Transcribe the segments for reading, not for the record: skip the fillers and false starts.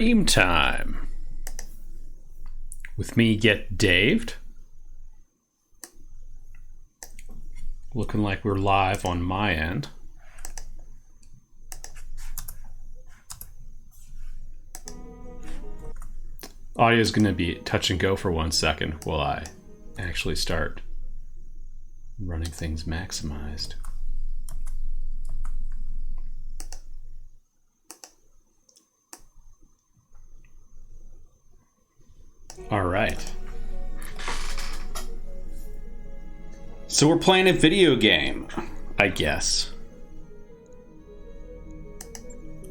Game time. With me, Get Daved. Looking like we're live on my end. Audio is going to be touch and go for 1 second while I actually start running things maximized. All right. So we're playing a video game, I guess,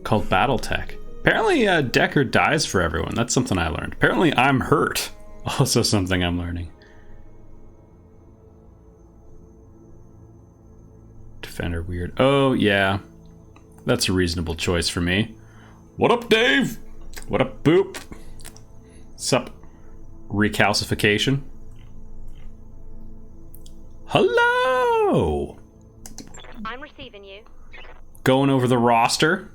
called Battletech. Apparently, Decker dies for everyone. That's something I learned. Apparently, I'm hurt. Also something I'm learning. Defender weird. Oh, yeah. That's a reasonable choice for me. What up, Dave? What up, Boop? Sup, recalcification? Hello! I'm receiving you. Going over the roster.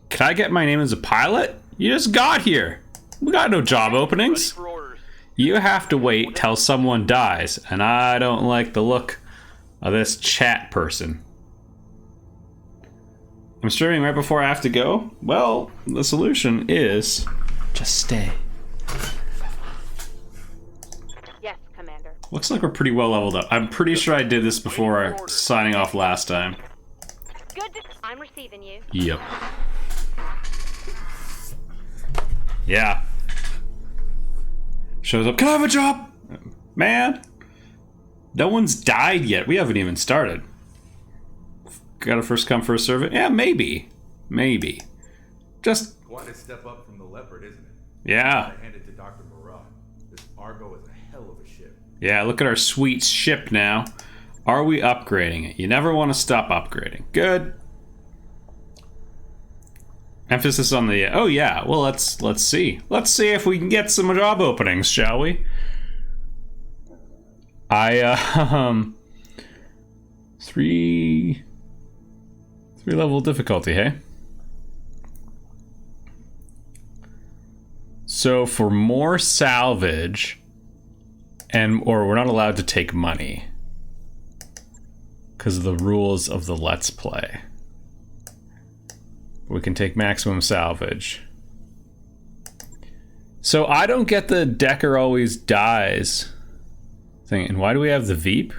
Can I get my name as a pilot? You just got here. We got no job openings. You have to wait till someone dies, and I don't like the look of this chat person. I'm streaming right before I have to go. Well, the solution is just stay. Yes, Commander. Looks like we're pretty well leveled up. I'm pretty sure I did this before signing off last time. Good. I'm receiving you. Yep. Yeah. Shows up. Can I have a job? Man. No one's died yet. We haven't even started. Got a first come, first serve it? Yeah, maybe. Maybe. Just... Quite a step up from the Leopard, isn't it? Yeah. I hand it to Dr. Murat. This Argo is a hell of a ship. Yeah, look at our sweet ship now. Are we upgrading it? You never want to stop upgrading. Good. Emphasis on the... Oh, yeah. Well, let's see. Let's see if we can get some job openings, shall we? Three level difficulty, hey? So for more salvage, or we're not allowed to take money because of the rules of the Let's Play. We can take maximum salvage. So I don't get the Decker always dies thing. And why do we have the Veep?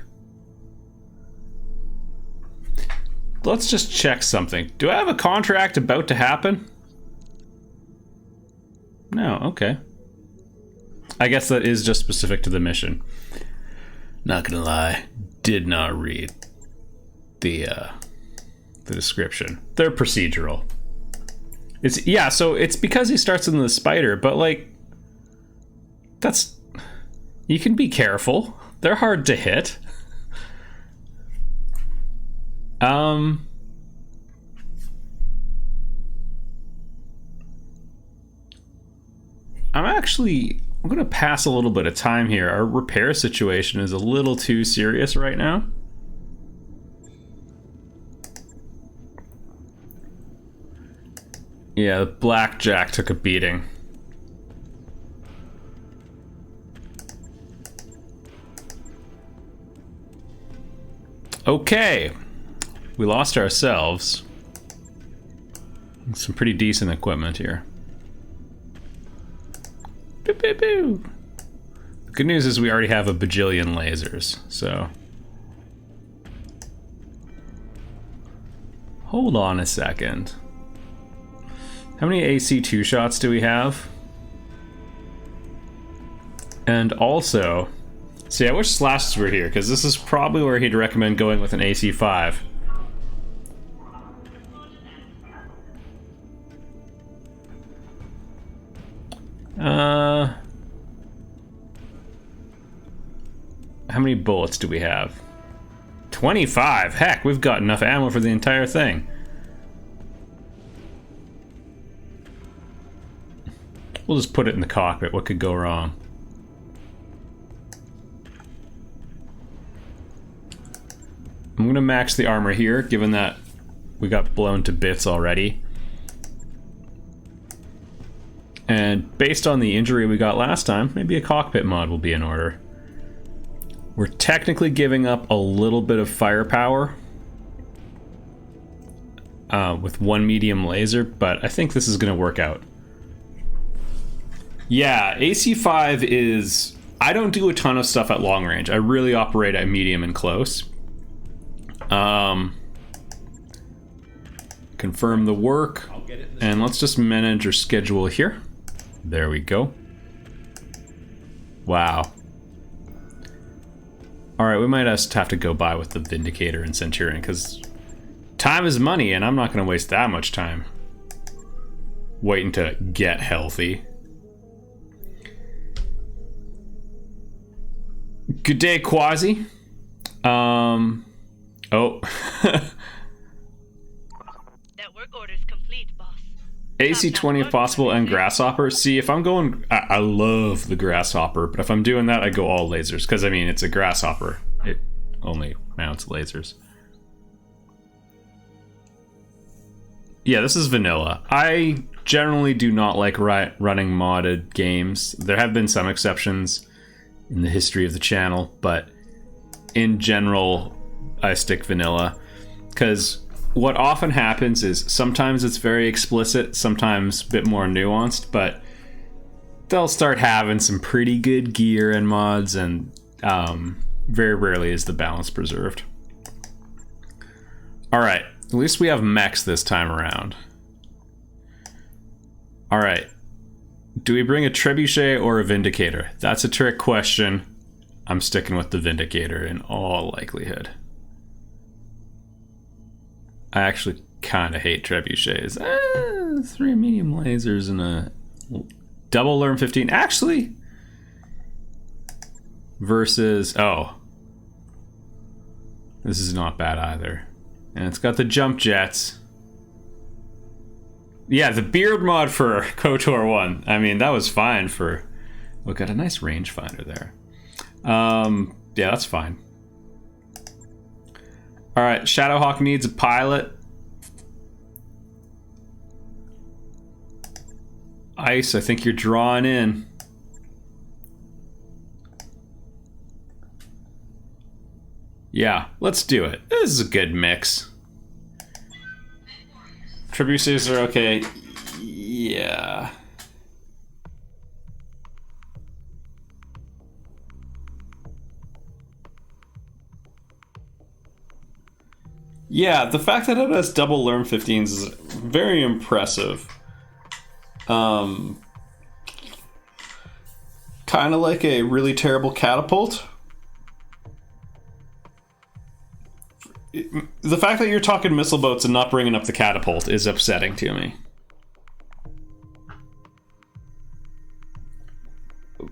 Let's just check something. Do I have a contract about to happen? No, okay. I guess that is just specific to the mission. Not gonna lie, did not read the description. They're procedural. It's, yeah, so it's because he starts in the spider, but like, that's, you can be careful. They're hard to hit. I'm gonna pass a little bit of time here. Our repair situation is a little too serious right now. Yeah, the Blackjack took a beating. Okay. We lost ourselves. Some pretty decent equipment here. Boo, boo, boo. The good news is we already have a bajillion lasers, so... Hold on a second. How many AC 2-shots do we have? And also... See, I wish Slashes were here, because this is probably where he'd recommend going with an AC 5. How many bullets do we have? 25! Heck, we've got enough ammo for the entire thing. We'll just put it in the cockpit. What could go wrong? I'm gonna max the armor here, given that we got blown to bits already. And based on the injury we got last time, maybe a cockpit mod will be in order. We're technically giving up a little bit of firepower with one medium laser, but I think this is going to work out. Yeah, AC5 is... I don't do a ton of stuff at long range. I really operate at medium and close. Confirm the work. And let's just manage our schedule here. There we go. Wow. Alright, we might just have to go by with the Vindicator and Centurion, because time is money, and I'm not going to waste that much time waiting to get healthy. Good day, Quasi. Oh. That work order is complete, boss. AC20 if possible and Grasshopper. See, if I'm going... I love the Grasshopper, but if I'm doing that, I go all lasers. Because, I mean, it's a Grasshopper. It only mounts lasers. Yeah, this is vanilla. I generally do not like running modded games. There have been some exceptions in the history of the channel, but in general, I stick vanilla. Because what often happens is sometimes it's very explicit, sometimes a bit more nuanced, but they'll start having some pretty good gear and mods, and very rarely is the balance preserved. Alright, at least we have mechs this time around. Alright. Do we bring a Trebuchet or a Vindicator? That's a trick question. I'm sticking with the Vindicator in all likelihood. I actually kind of hate Trebuchets. 3 medium lasers and a double Lerm 15. Actually, versus... Oh. This is not bad either. And it's got the jump jets. Yeah, the beard mod for KOTOR 1. I mean, that was fine for... We got a nice rangefinder there. Yeah, that's fine. Alright, Shadowhawk needs a pilot. Ice, I think you're drawing in. Yeah, let's do it. This is a good mix. Trebuchets are okay. Yeah. Yeah, the fact that it has double Lerm 15s is very impressive. Kind of like a really terrible catapult. The fact that you're talking missile boats and not bringing up the catapult is upsetting to me.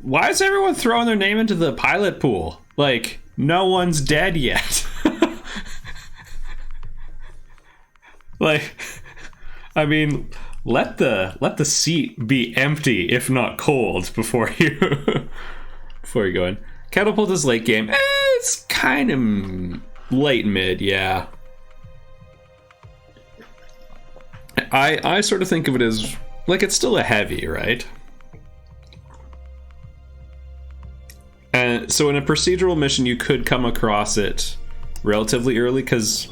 Why is everyone throwing their name into the pilot pool? Like, no one's dead yet. Like, I mean, let the seat be empty, if not cold, before you go in. Catapult is late game. It's kind of late mid, yeah. I sort of think of it as like it's still a heavy, right? And so in a procedural mission, you could come across it relatively early, because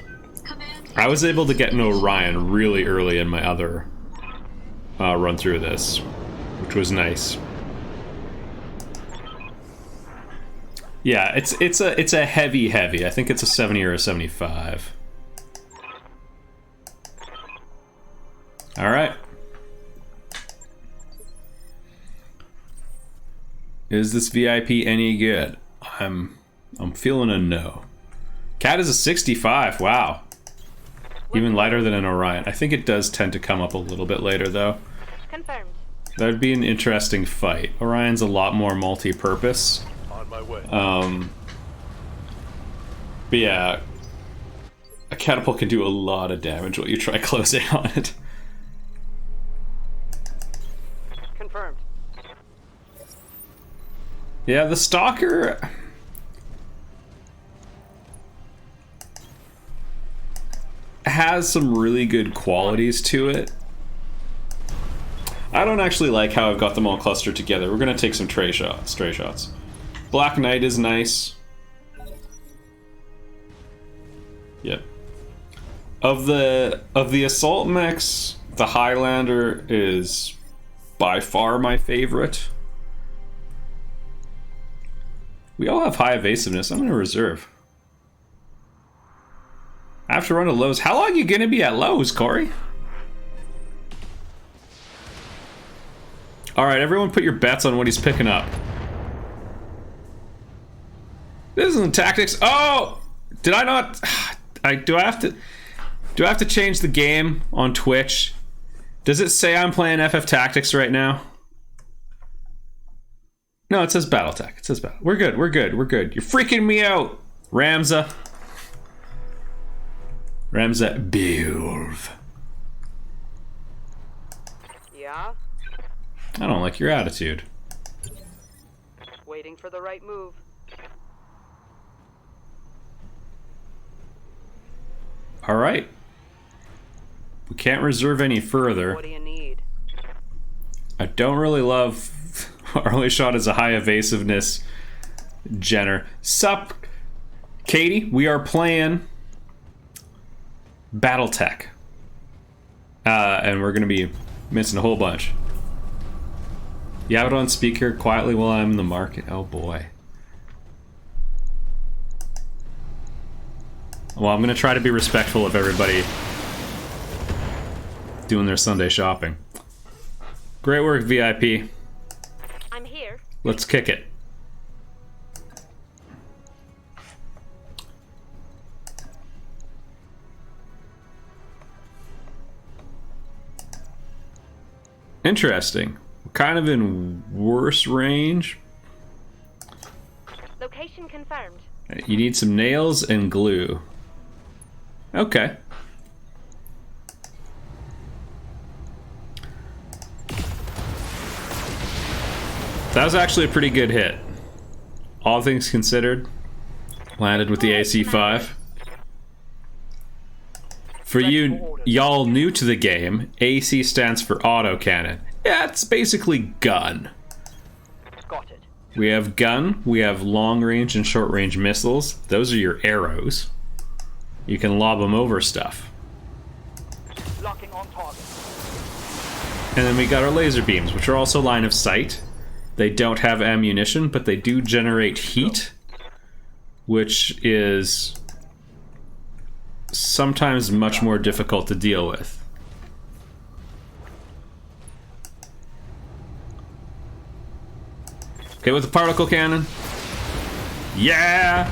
I was able to get an Orion really early in my other run through this, which was nice. Yeah, it's a heavy. I think it's a 70 or a 75. All right. Is this VIP any good? I'm feeling a no. Cat is a 65. Wow. Even lighter than an Orion. I think it does tend to come up a little bit later, though. Confirmed. That would be an interesting fight. Orion's a lot more multi-purpose. On my way. But yeah, a catapult can do a lot of damage while you try closing on it. Confirmed. Yeah, the Stalker... has some really good qualities to it. I don't actually like how I've got them all clustered together. We're gonna take some stray shots. Black Knight is nice. Yep. Of the assault mechs, the Highlander is by far my favorite. We all have high evasiveness. I'm gonna reserve. I have to run to Lowe's. How long are you gonna be at Lowe's, Corey? Alright, everyone put your bets on what he's picking up. This isn't tactics. Oh! Did I not... Do I have to change the game on Twitch? Does it say I'm playing FF Tactics right now? No, it says Battletech. It says Battle. We're good. You're freaking me out, Ramza. Ramza Bilv. Yeah? I don't like your attitude. Waiting for the right move. Alright. We can't reserve any further. What do you need? I don't really love... Our only shot is a high evasiveness Jenner. Sup, Katie? We are playing Battletech. And we're gonna be missing a whole bunch. You have it on speaker quietly while I'm in the market. Oh boy. Well, I'm gonna try to be respectful of everybody doing their Sunday shopping. Great work, VIP. I'm here. Let's kick it. Interesting. We're kind of in worse range. Location confirmed. You need some nails and glue. Okay. That was actually a pretty good hit. All things considered. Landed with the AC-5. For y'all new to the game, AC stands for autocannon. Yeah, it's basically gun. Got it. We have gun, we have long range and short range missiles. Those are your arrows. You can lob them over stuff. Locking on target. And then we got our laser beams, which are also line of sight. They don't have ammunition, but they do generate heat, which is sometimes much more difficult to deal with. Okay, with the particle cannon. Yeah!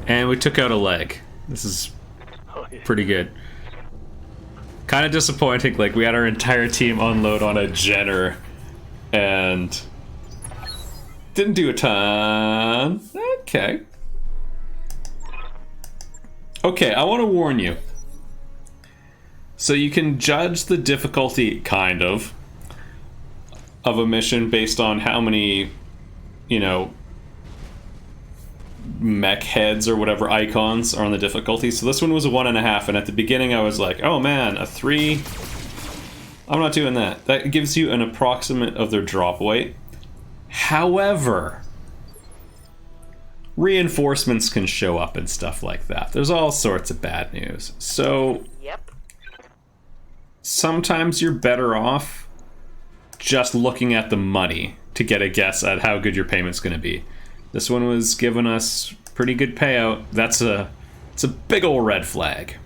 And we took out a leg. This is pretty good. Kind of disappointing, like we had our entire team unload on a Jenner and didn't do a ton. Okay. Okay, I want to warn you. So you can judge the difficulty, kind of a mission based on how many, you know, mech heads or whatever icons are on the difficulty. So this one was a 1.5, and at the beginning I was like, oh man, a 3? I'm not doing that. That gives you an approximate of their drop weight. However, reinforcements can show up and stuff like that. There's all sorts of bad news. So Yep. sometimes you're better off just looking at the money to get a guess at how good your payment's going to be. This one was giving us pretty good payout. It's a big ol' red flag.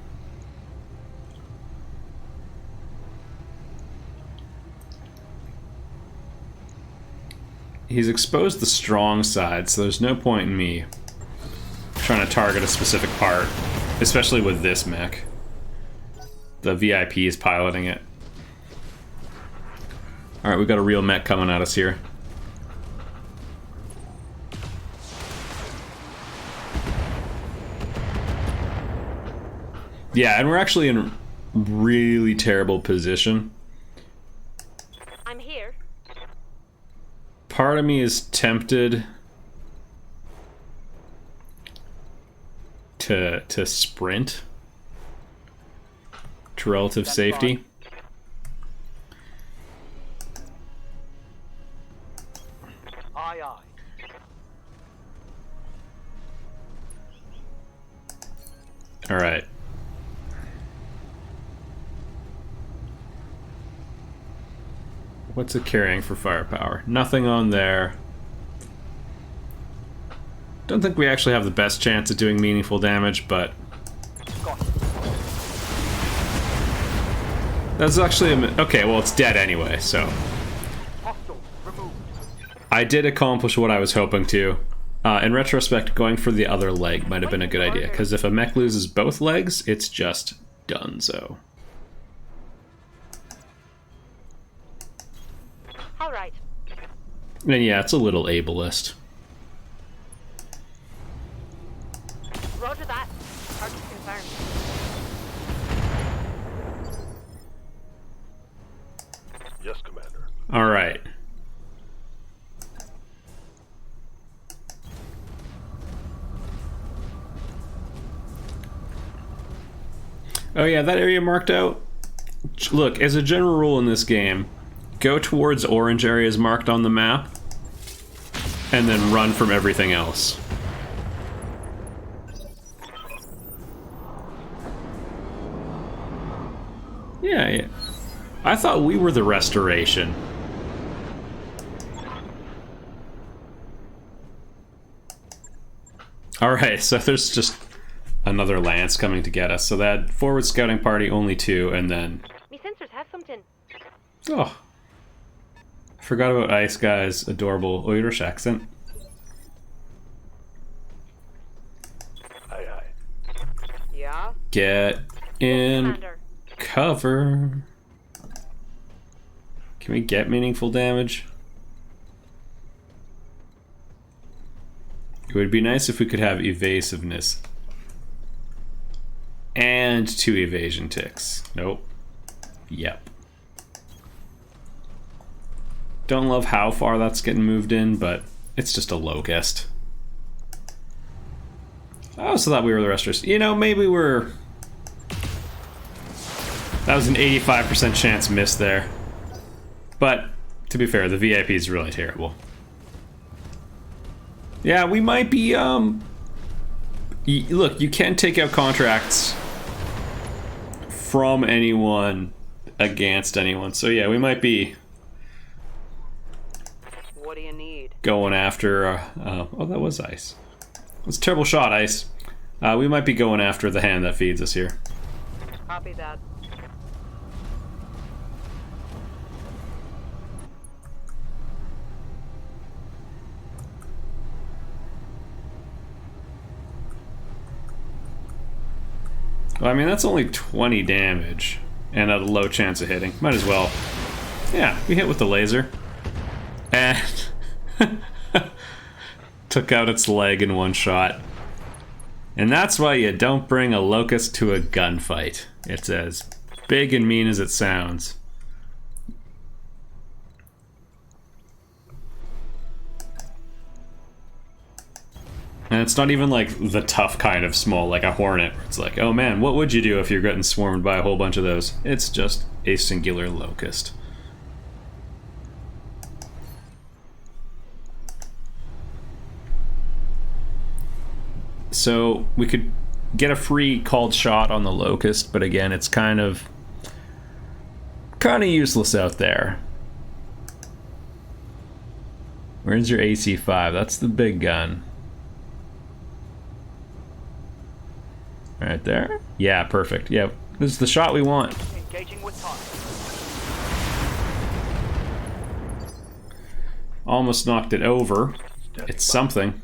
He's exposed the strong side, so there's no point in me trying to target a specific part, especially with this mech. The VIP is piloting it. Alright, we've got a real mech coming at us here. Yeah, and we're actually in a really terrible position. I'm here. Part of me is tempted to sprint to relative safety. Aye, aye. All right. What's it carrying for firepower? Nothing on there. Don't think we actually have the best chance of doing meaningful damage, but Got it. that's actually okay. Well, it's dead anyway, so Hostile removed. I did accomplish what I was hoping to. In retrospect, going for the other leg might have been a good idea, because if a mech loses both legs, it's just donezo. All right. And yeah, it's a little ableist. Roger that. Target confirmed. Yes, Commander. All right. Oh yeah, that area marked out. Look, as a general rule in this game, go towards orange areas marked on the map, and then run from everything else. Yeah. I thought we were the restoration. Alright, so there's just another lance coming to get us. So that forward scouting party, only 2, and then... Me sensors have something. Oh. I forgot about Ice Guy's adorable Irish accent. Aye, aye. Yeah. Get in Commander. cover. Can we get meaningful damage? It would be nice if we could have evasiveness and 2 evasion ticks. Nope. Yep. Don't love how far that's getting moved in, but it's just a locust. I also thought we were the restorers. You know, maybe we're... That was an 85% chance miss there. But, to be fair, the VIP is really terrible. Yeah, we might be, look, you can take out contracts from anyone against anyone. So yeah, we might be What do you need? going after, oh, that was Ice. It's a terrible shot, Ice. We might be going after the hand that feeds us here. Copy that. Well, I mean, that's only 20 damage and a low chance of hitting. Might as well. Yeah, we hit with the laser. And took out its leg in one shot. And that's why you don't bring a locust to a gunfight. It's as big and mean as it sounds. And it's not even like the tough kind of small, like a hornet. It's like, oh man, what would you do if you're getting swarmed by a whole bunch of those? It's just a singular locust. So we could get a free called shot on the locust, but again, it's kind of useless out there. Where's your AC-5? That's the big gun. Right there? Yeah, perfect. Yeah, this is the shot we want. Engaging with target. Almost knocked it over. It's something.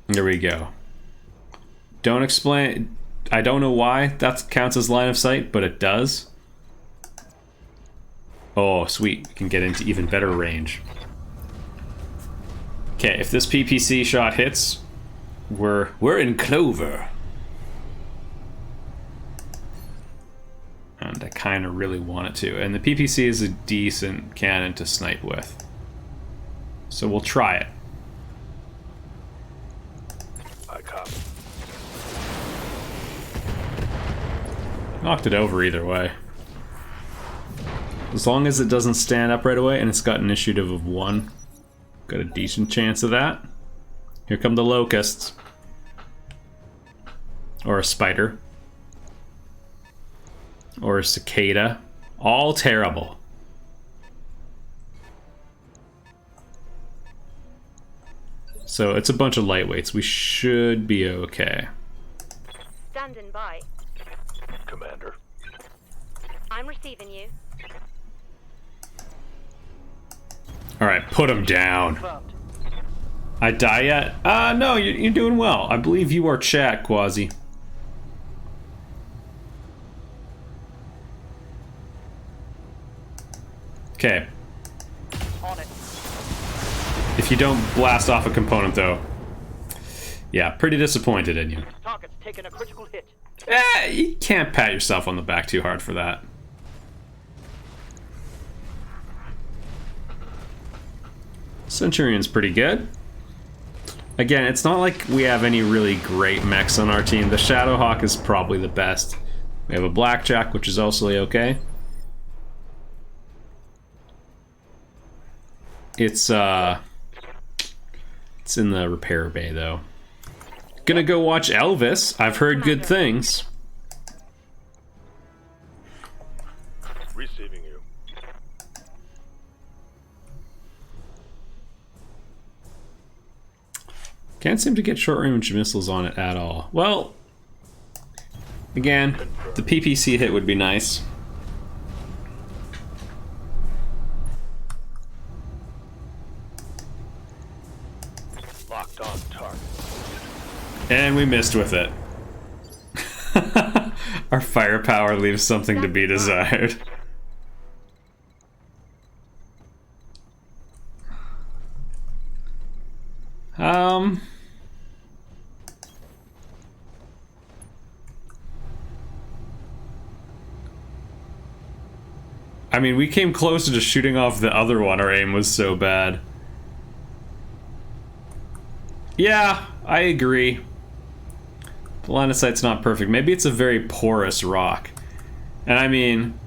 There we go. Don't explain. I don't know why that counts as line of sight, but it does. Oh, sweet. We can get into even better range. Okay, if this PPC shot hits, we're in clover. And I kind of really want it to. And the PPC is a decent cannon to snipe with. So we'll try it. I copy. Knocked it over either way. As long as it doesn't stand up right away and it's got initiative of 1. Got a decent chance of that. Here come the locusts. Or a spider. Or a cicada. All terrible. So it's a bunch of lightweights. We should be okay. Standing by. Commander. I'm receiving you. Alright, put him down. I die yet? No, you're doing well. I believe you are chat, Quasi. Okay. On it. If you don't blast off a component, though. Yeah, pretty disappointed in you. Target's taken a critical hit. You can't pat yourself on the back too hard for that. Centurion's pretty good. Again, it's not like we have any really great mechs on our team. The Shadowhawk is probably the best. We have a Blackjack, which is also okay. It's in the repair bay, though. Gonna go watch Elvis. I've heard good things. Receiving you. Can't seem to get short-range missiles on it at all. Well, again, the PPC hit would be nice. Locked on target. And we missed with it. Our firepower leaves something to be desired. I mean, we came closer to shooting off the other one. Our aim was so bad. Yeah, I agree. The line of sight's not perfect. Maybe it's a very porous rock. And I mean,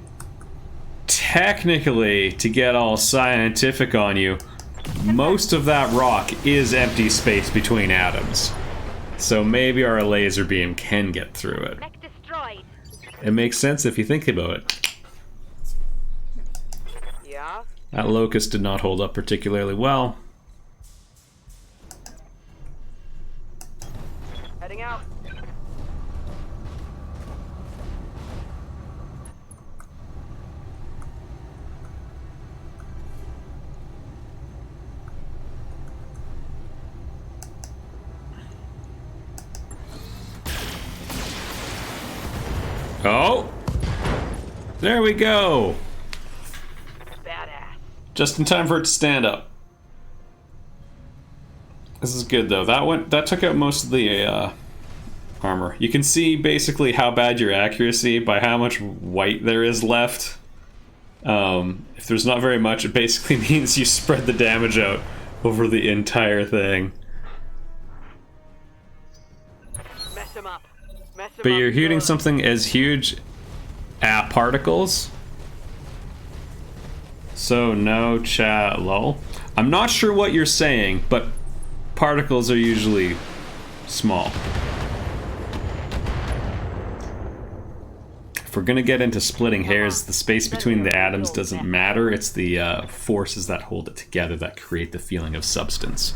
technically, to get all scientific on you, most of that rock is empty space between atoms. So maybe our laser beam can get through it. Mech destroyed. It makes sense if you think about it. Yeah? That locust did not hold up particularly well. Heading out. Oh! There we go! Badass. Just in time for it to stand up. This is good though. That took out most of the armor. You can see basically how bad your accuracy by how much white there is left. If there's not very much, it basically means you spread the damage out over the entire thing. Mess him up. Mess him But up. you're shooting Good. something as huge as particles. So no chat lol. I'm not sure what you're saying, but particles are usually small. If we're gonna get into splitting hairs, the space between the atoms doesn't matter. It's the forces that hold it together that create the feeling of substance.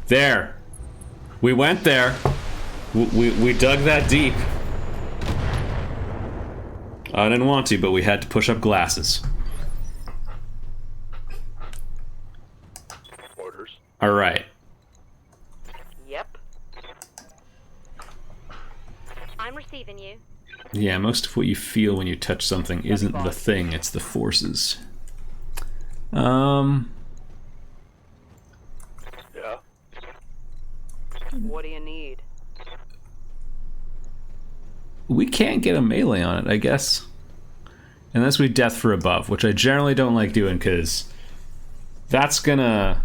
There. We went there. We dug that deep. I didn't want to, but we had to push up glasses. Orders. All right. Yep. I'm receiving you. Yeah, most of what you feel when you touch something isn't the thing, it's the forces. Yeah. What do you need? We can't get a melee on it, I guess. Unless we death for above, which I generally don't like doing because it's gonna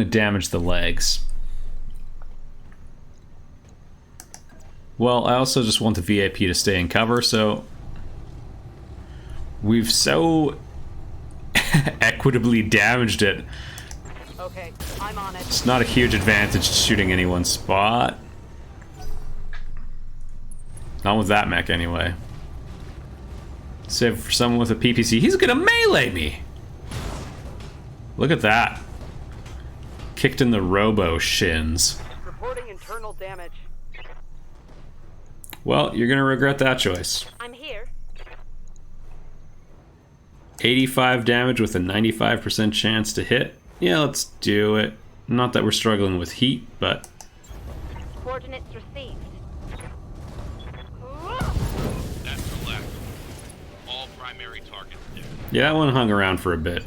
damage the legs. Well, I also just want the VIP to stay in cover, so We've so equitably damaged it. Okay, I'm on it. It's not a huge advantage shooting any one spot. Not with that mech, anyway. Save for someone with a PPC. He's gonna melee me! Look at that. Kicked in the robo shins. Reporting internal damage. Well, you're gonna regret that choice. I'm here. 85 damage with a 95% chance to hit. Yeah, let's do it. Not that we're struggling with heat, but... Coordinates received. That's the left. All primary targets dead. Yeah, that one hung around for a bit.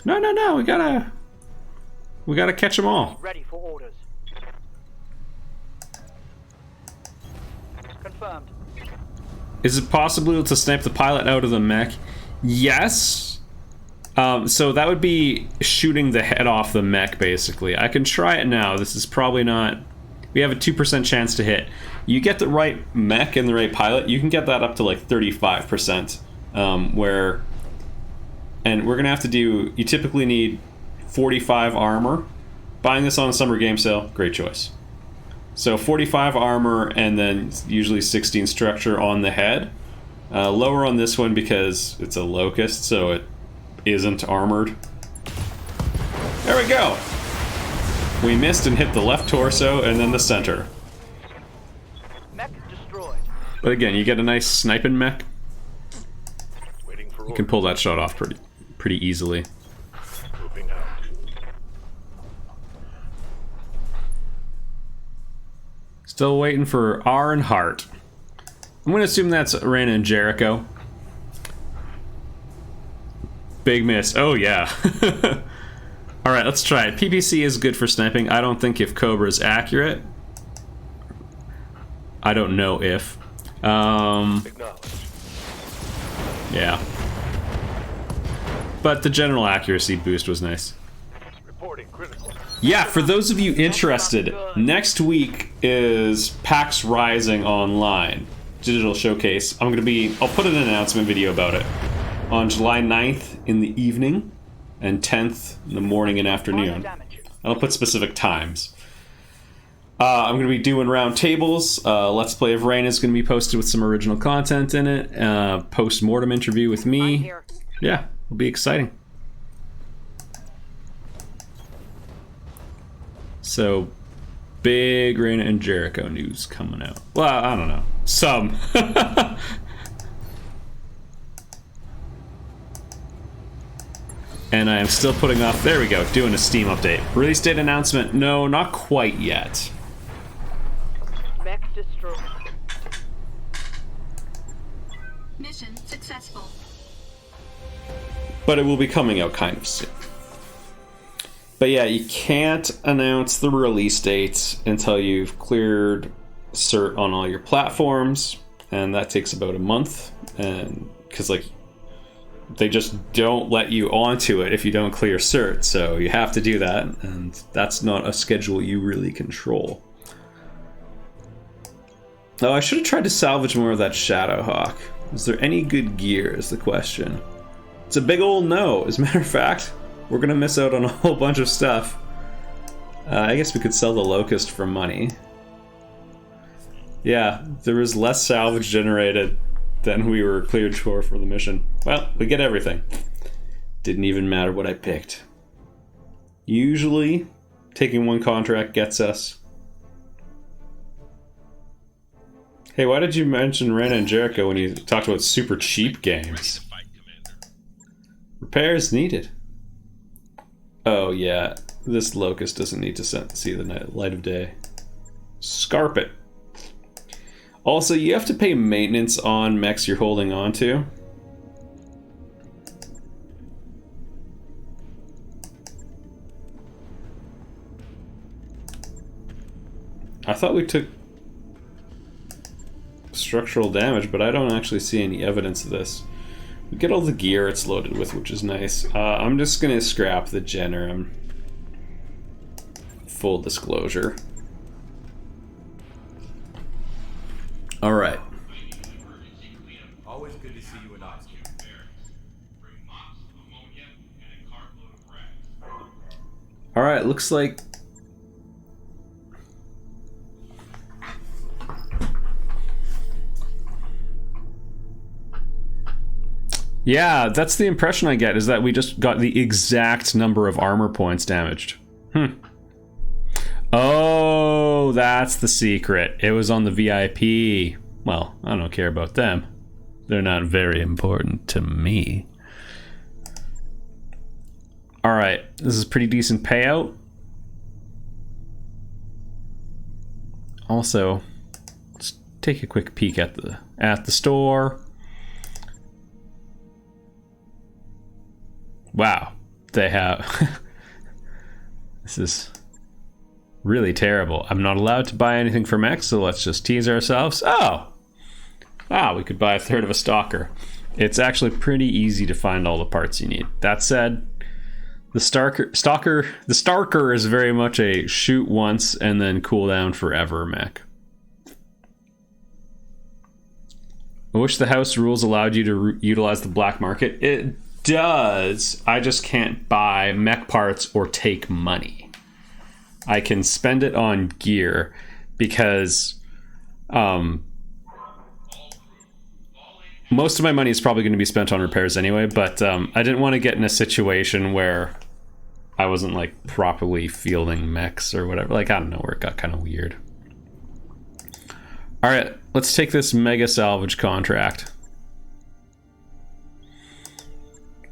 No, we gotta catch them all. Ready for orders. Confirmed. Is it possible to snipe the pilot out of the mech? Yes. So that would be shooting the head off the mech, basically. I can try it now. This is probably not... We have a 2% chance to hit. You get the right mech and the right pilot, you can get that up to like 35%. Where... And we're gonna have to do... You typically need 45 armor. Buying this on a summer game sale, great choice. So 45 armor and then usually 16 structure on the head. Lower on this one because it's a locust, so it isn't armored. There we go! We missed and hit the left torso and then the center. Mech destroyed. But again, you get a nice sniping mech. Waiting for You can pull that shot off pretty easily. moving out. Still waiting for R and Hart. I'm gonna assume that's Reyna and Jericho. Big miss. Oh yeah. Alright, let's try it. PPC is good for sniping. I don't think if Cobra is accurate. I don't know if. Acknowledged. Yeah. But the general accuracy boost was nice. Reporting critical. Yeah, for those of you interested, next week is PAX Rising Online Digital Showcase. I'll put an announcement video about it on July 9th in the evening and 10th in the morning and afternoon. I'll put specific times. I'm going to be doing round tables. Let's Play of Rain is going to be posted with some original content in it. Post-mortem interview with I'm me. here. Yeah, it'll be exciting. So, big Reyna and Jericho news coming out. Well, I don't know. Some. And I am still putting off, there we go, doing a Steam update. Release date announcement, no, not quite yet. Mech destroyed. Mission successful. But it will be coming out kind of soon. But yeah, you can't announce the release date until you've cleared cert on all your platforms, and that takes about a month. And because like they just don't let you onto it if you don't clear cert, so you have to do that, and that's not a schedule you really control. Oh, I should have tried to salvage more of that Shadowhawk. Is there any good gear is the question. It's a big old no. As a matter of fact, we're gonna miss out on a whole bunch of stuff. I guess we could sell the Locust for money. Yeah, there was less salvage generated than we were cleared for the mission. Well, we get everything. Didn't even matter what I picked. Usually, taking one contract gets us. Hey, why did you mention Reyna and Jericho when you talked about super cheap games? Fight, Commander. Repairs needed. Oh yeah, this Locust doesn't need to see the light of day. Scarp it. Also, you have to pay maintenance on mechs you're holding on to. I thought we took structural damage, but I don't actually see any evidence of this. We get all the gear it's loaded with, which is nice. I'm just gonna scrap the Jenner. Full disclosure. Alright. to see you in ops. Bring mops, ammonia, and a cartload of rags. All right, looks like. Yeah, that's the impression I get, is that we just got the exact number of armor points damaged. Oh, that's the secret. It was on the VIP. Well, I don't care about them. They're not very important to me. Alright, this is a pretty decent payout. Also, let's take a quick peek at the store. Wow, they have... This is really terrible. I'm not allowed to buy anything from X, so let's just tease ourselves. Oh! Wow, we could buy a third of a stalker. It's actually pretty easy to find all the parts you need. That said, the Starker is very much a shoot once and then cool down forever mech. I wish the house rules allowed you to utilize the black market. It does. I just can't buy mech parts or take money. I can spend it on gear because most of my money is probably going to be spent on repairs anyway, but I didn't want to get in a situation where I wasn't like properly fielding mechs or whatever. Like, I don't know, where it got kind of weird. All right, let's take this mega salvage contract.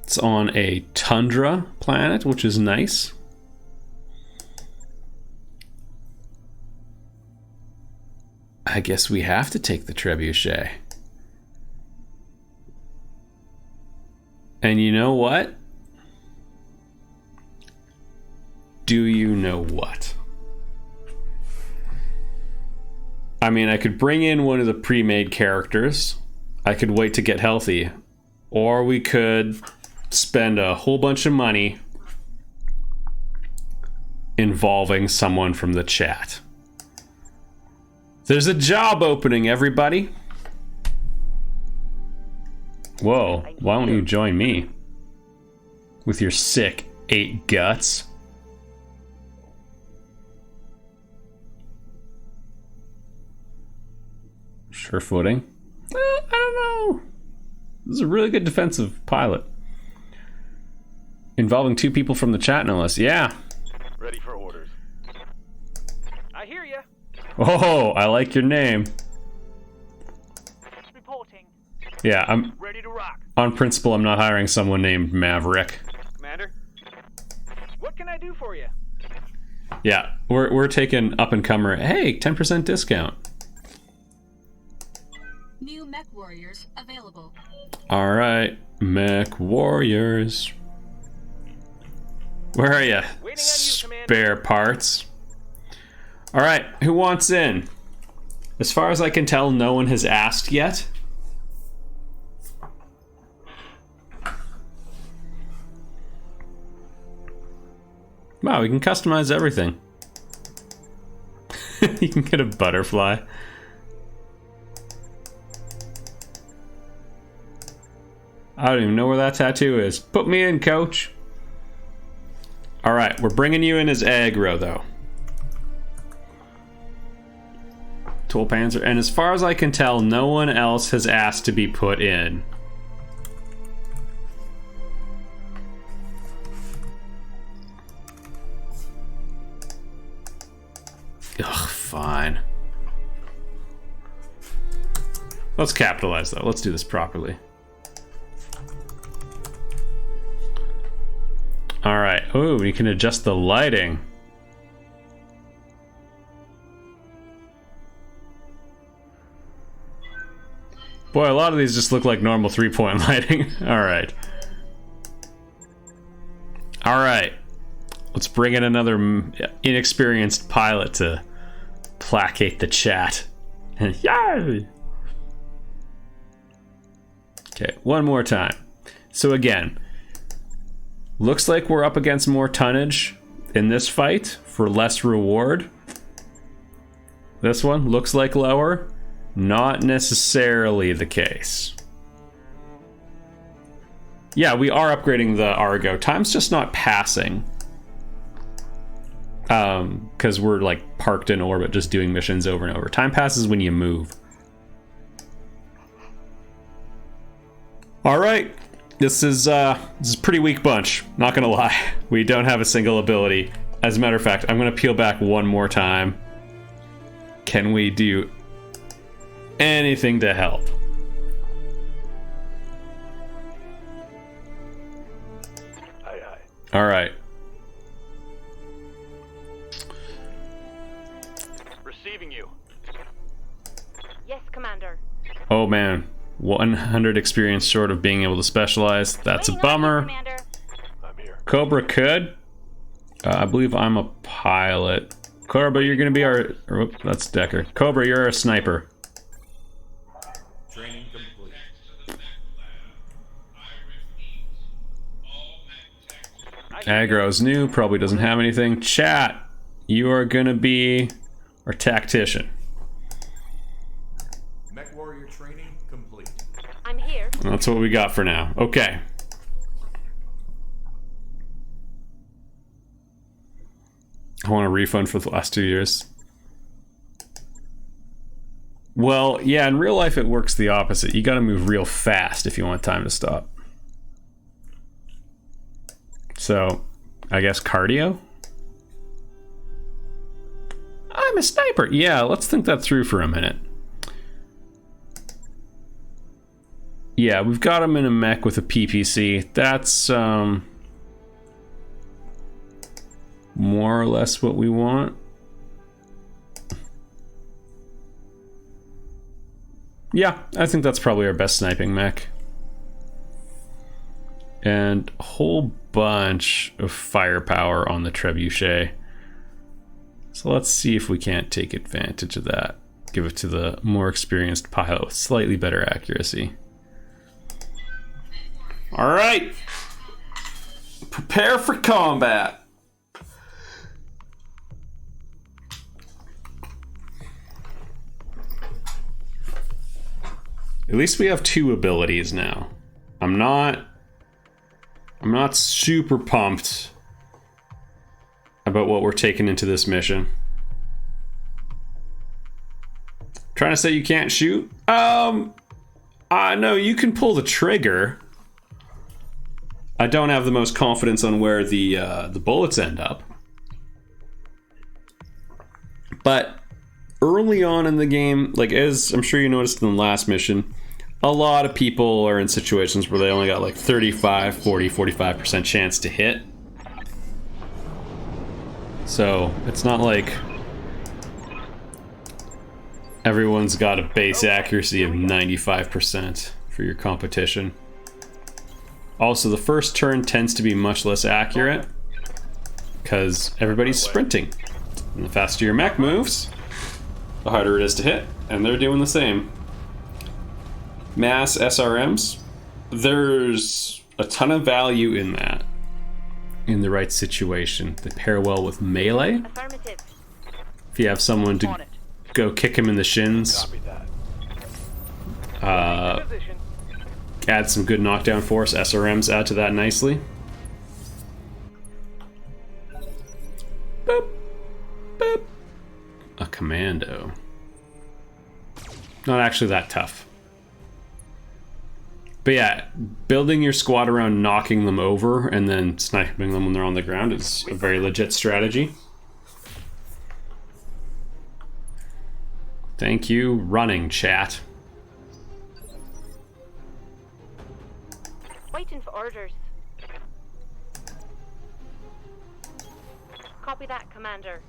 It's on a Tundra planet, which is nice. I guess we have to take the trebuchet. And you know what? Do you know what? I mean, I could bring in one of the pre-made characters. I could wait to get healthy. Or we could spend a whole bunch of money involving someone from the chat. There's a job opening, everybody. Whoa, why don't you join me? With your sick 8 guts. Sure footing. I don't know. This is a really good defensive pilot. Involving 2 people from the chat, no less. Yeah. Ready for orders. I hear ya. Oh, I like your name. Reporting. Yeah, I'm Ready to rock. on principle. I'm not hiring someone named Maverick. Commander. What can I do for you? Yeah, we're taking up and comer. Hey, 10% discount. New mech warriors available. All right, mech warriors. Where are you? Spare parts. All right, who wants in? As far as I can tell, no one has asked yet. Wow, we can customize everything. You can get a butterfly. I don't even know where that tattoo is. Put me in, coach. All right, we're bringing you in as aggro, though. Tool Panzer. And as far as I can tell, no one else has asked to be put in. Ugh, fine. Let's capitalize, though. Let's do this properly. All right. Oh, we can adjust the lighting. Boy, a lot of these just look like normal 3-point lighting. All right. All right. Let's bring in another inexperienced pilot to placate the chat. Yay! Okay, one more time. So again, looks like we're up against more tonnage in this fight for less reward. This one looks like lower. Not necessarily the case. Yeah, we are upgrading the Argo. Time's just not passing. Because we're like parked in orbit just doing missions over and over. Time passes when you move. Alright. This is a pretty weak bunch, not gonna lie. We don't have a single ability. As a matter of fact, I'm gonna peel back one more time. Can we do anything to help? Aye, aye. Alright. Receiving you. Yes, Commander. Oh man. 100 experience short of being able to specialize. That's a Waiting on you, bummer. Commander. I'm here. Cobra could. I believe I'm a pilot. Cobra, you're gonna be our... Oh, that's Decker. Cobra, you're a sniper. Training complete. Aggro's new, probably doesn't have anything. Chat, you are gonna be our tactician. Mech warrior training complete. I'm here. That's what we got for now. Okay. I want a refund for the last 2 years. Well, yeah, in real life it works the opposite. You gotta move real fast if you want time to stop. So, I guess cardio? I'm a sniper. Yeah, let's think that through for a minute. Yeah, we've got him in a mech with a PPC. That's, more or less what we want. Yeah, I think that's probably our best sniping mech. And a whole bunch of firepower on the trebuchet. So let's see if we can't take advantage of that. Give it to the more experienced pilot with slightly better accuracy. All right. Prepare for combat. At least we have 2 abilities now. I'm not super pumped about what we're taking into this mission. Trying to say you can't shoot? No, you can pull the trigger. I don't have the most confidence on where the bullets end up. But early on in the game, like as I'm sure you noticed in the last mission, a lot of people are in situations where they only got like 35, 40, 45% chance to hit. So it's not like everyone's got a base accuracy of 95% for your competition. Also, the first turn tends to be much less accurate because everybody's sprinting. And the faster your mech moves, the harder it is to hit, and they're doing the same. Mass SRMs, there's a ton of value in that. In the right situation. They pair well with melee. Affirmative. If you have someone to go kick him in the shins, Copy that. Position. add some good knockdown force. SRMs add to that nicely. Boop. Boop. A commando. Not actually that tough. But yeah, building your squad around knocking them over and then sniping them when they're on the ground is a very legit strategy. Thank you, running chat. Waiting for orders. Copy that, Commander.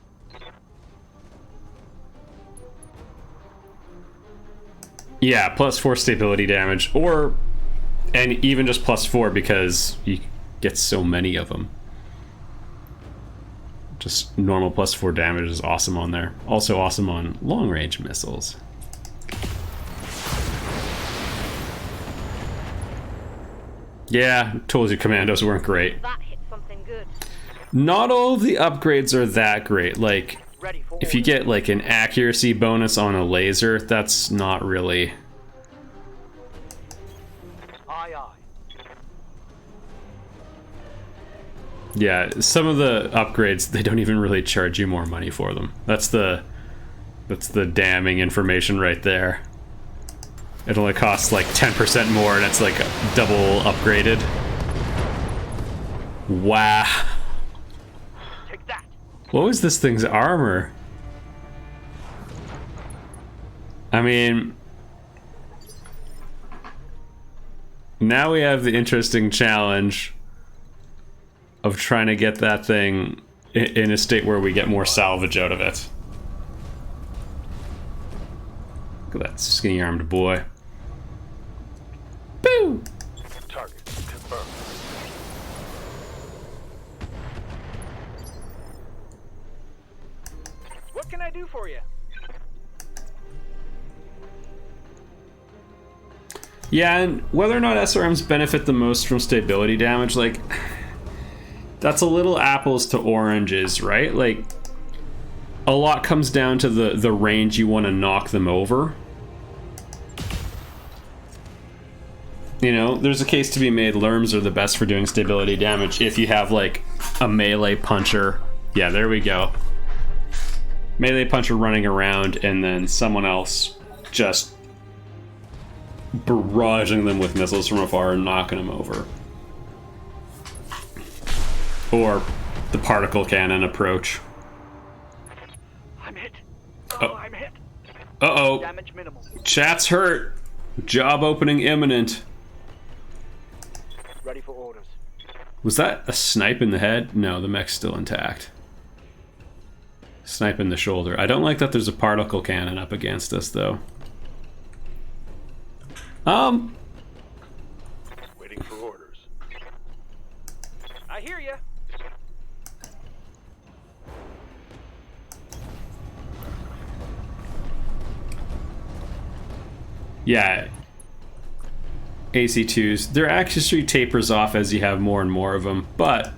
Yeah, +4 stability damage, and even just +4 because you get so many of them. Just normal +4 damage is awesome on there. Also awesome on long-range missiles. Yeah, told you commandos weren't great. That hit something good. Not all of the upgrades are that great. Like, Ready for if you get like an accuracy bonus on a laser, that's not really... Aye, aye. Yeah, some of the upgrades, they don't even really charge you more money for them. That's the damning information right there. It only costs like 10% more and it's like double upgraded. Wow. Take that. What was this thing's armor? I mean, now we have the interesting challenge of trying to get that thing in a state where we get more salvage out of it. Look at that skinny armed boy. Boo! Target confirmed. What can I do for you? Yeah, and whether or not SRMs benefit the most from stability damage, like, that's a little apples to oranges, right? Like, a lot comes down to the range you want to knock them over. You know, there's a case to be made, Lerms are the best for doing stability damage if you have, like, a melee puncher. Yeah, there we go. Melee puncher running around and then someone else just barraging them with missiles from afar and knocking them over. Or the particle cannon approach. I'm hit. Oh. I'm hit. Uh-oh. Damage minimal. Chat's hurt. Job opening imminent. Ready for orders. Was that a snipe in the head? No, the mech's still intact. Snipe in the shoulder. I don't like that there's a particle cannon up against us, though. Waiting for orders. I hear ya. Yeah. AC2s. Their accuracy tapers off as you have more and more of them, but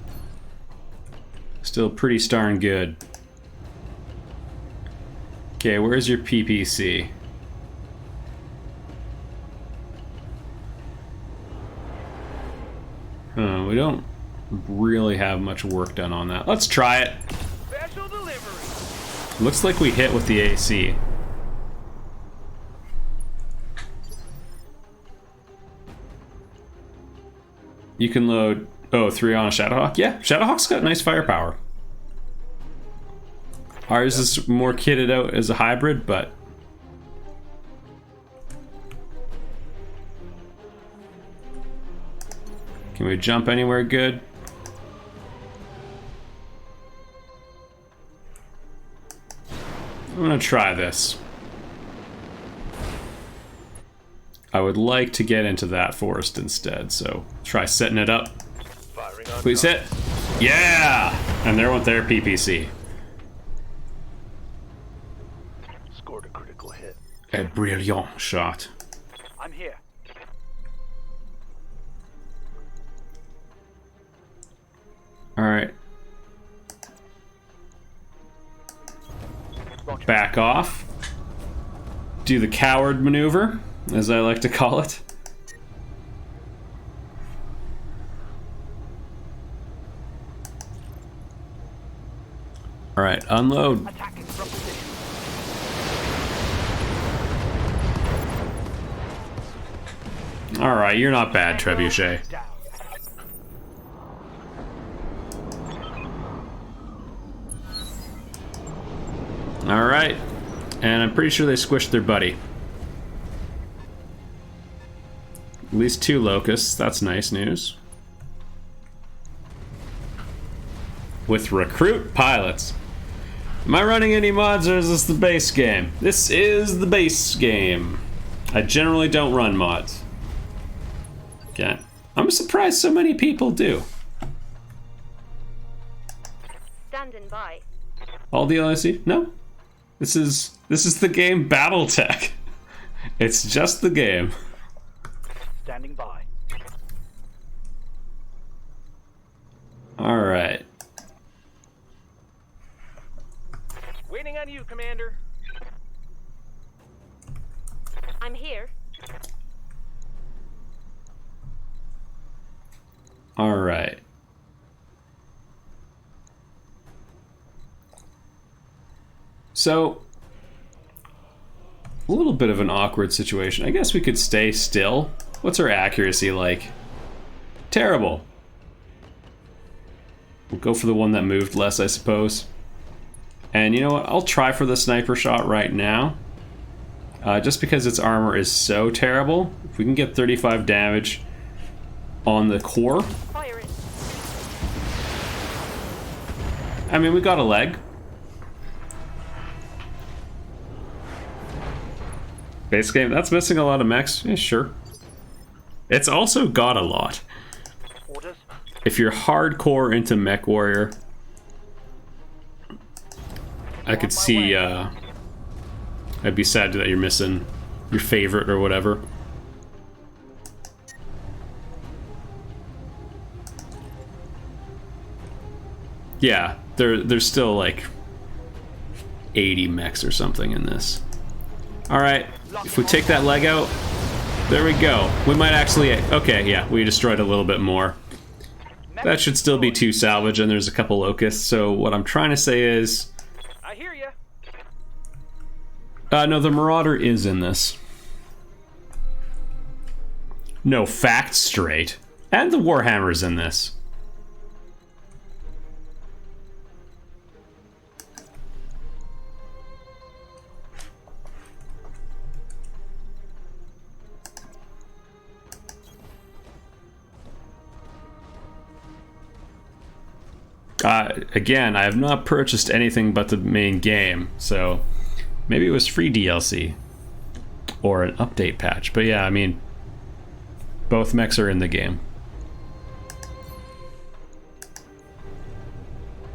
still pretty darn good. Okay, where's your PPC? We don't really have much work done on that. Let's try it. Special delivery. Looks like we hit with the AC. You can load, 3 on a Shadowhawk? Yeah, Shadowhawk's got nice firepower. Ours is more kitted out as a hybrid, but can we jump anywhere good? I'm gonna try this. I would like to get into that forest instead, so try setting it up. Firing on Please hit. Yeah! And there went their PPC. Scored a critical hit. A brilliant shot. I'm here. Alright. Back off. Do the coward maneuver, as I like to call it. Alright, unload. Attacking from position. Alright, you're not bad, Trebuchet. Down. Alright. And I'm pretty sure they squished their buddy. At least 2 locusts, that's nice news. With recruit pilots. Am I running any mods or is this the base game? This is the base game. I generally don't run mods. Okay. I'm surprised so many people do. Standing by. All DLC? No. This is the game Battletech. It's just the game. Standing by. Alright. Waiting on you, Commander. I'm here. Alright. So, a little bit of an awkward situation. I guess we could stay still. What's our accuracy like? Terrible. We'll go for the one that moved less, I suppose. And you know what? I'll try for the sniper shot right now. Just because its armor is so terrible. If we can get 35 damage on the core. Fire it. I mean, we got a leg. Base game, that's missing a lot of mechs. Yeah, sure. It's also got a lot. Orders. If you're hardcore into Mech Warrior, I could see, I'd be sad that you're missing your favorite or whatever. Yeah, there's still like 80 mechs or something in this. Alright, if we take that leg out, there we go. We might actually, okay, yeah, we destroyed a little bit more. That should still be 2 salvage, and there's a couple locusts, so what I'm trying to say is... I hear ya. no, the Marauder is in this. No, fact straight. And the Warhammer's in this. Again, I have not purchased anything but the main game, so maybe it was free DLC or an update patch. But yeah, I mean, both mechs are in the game.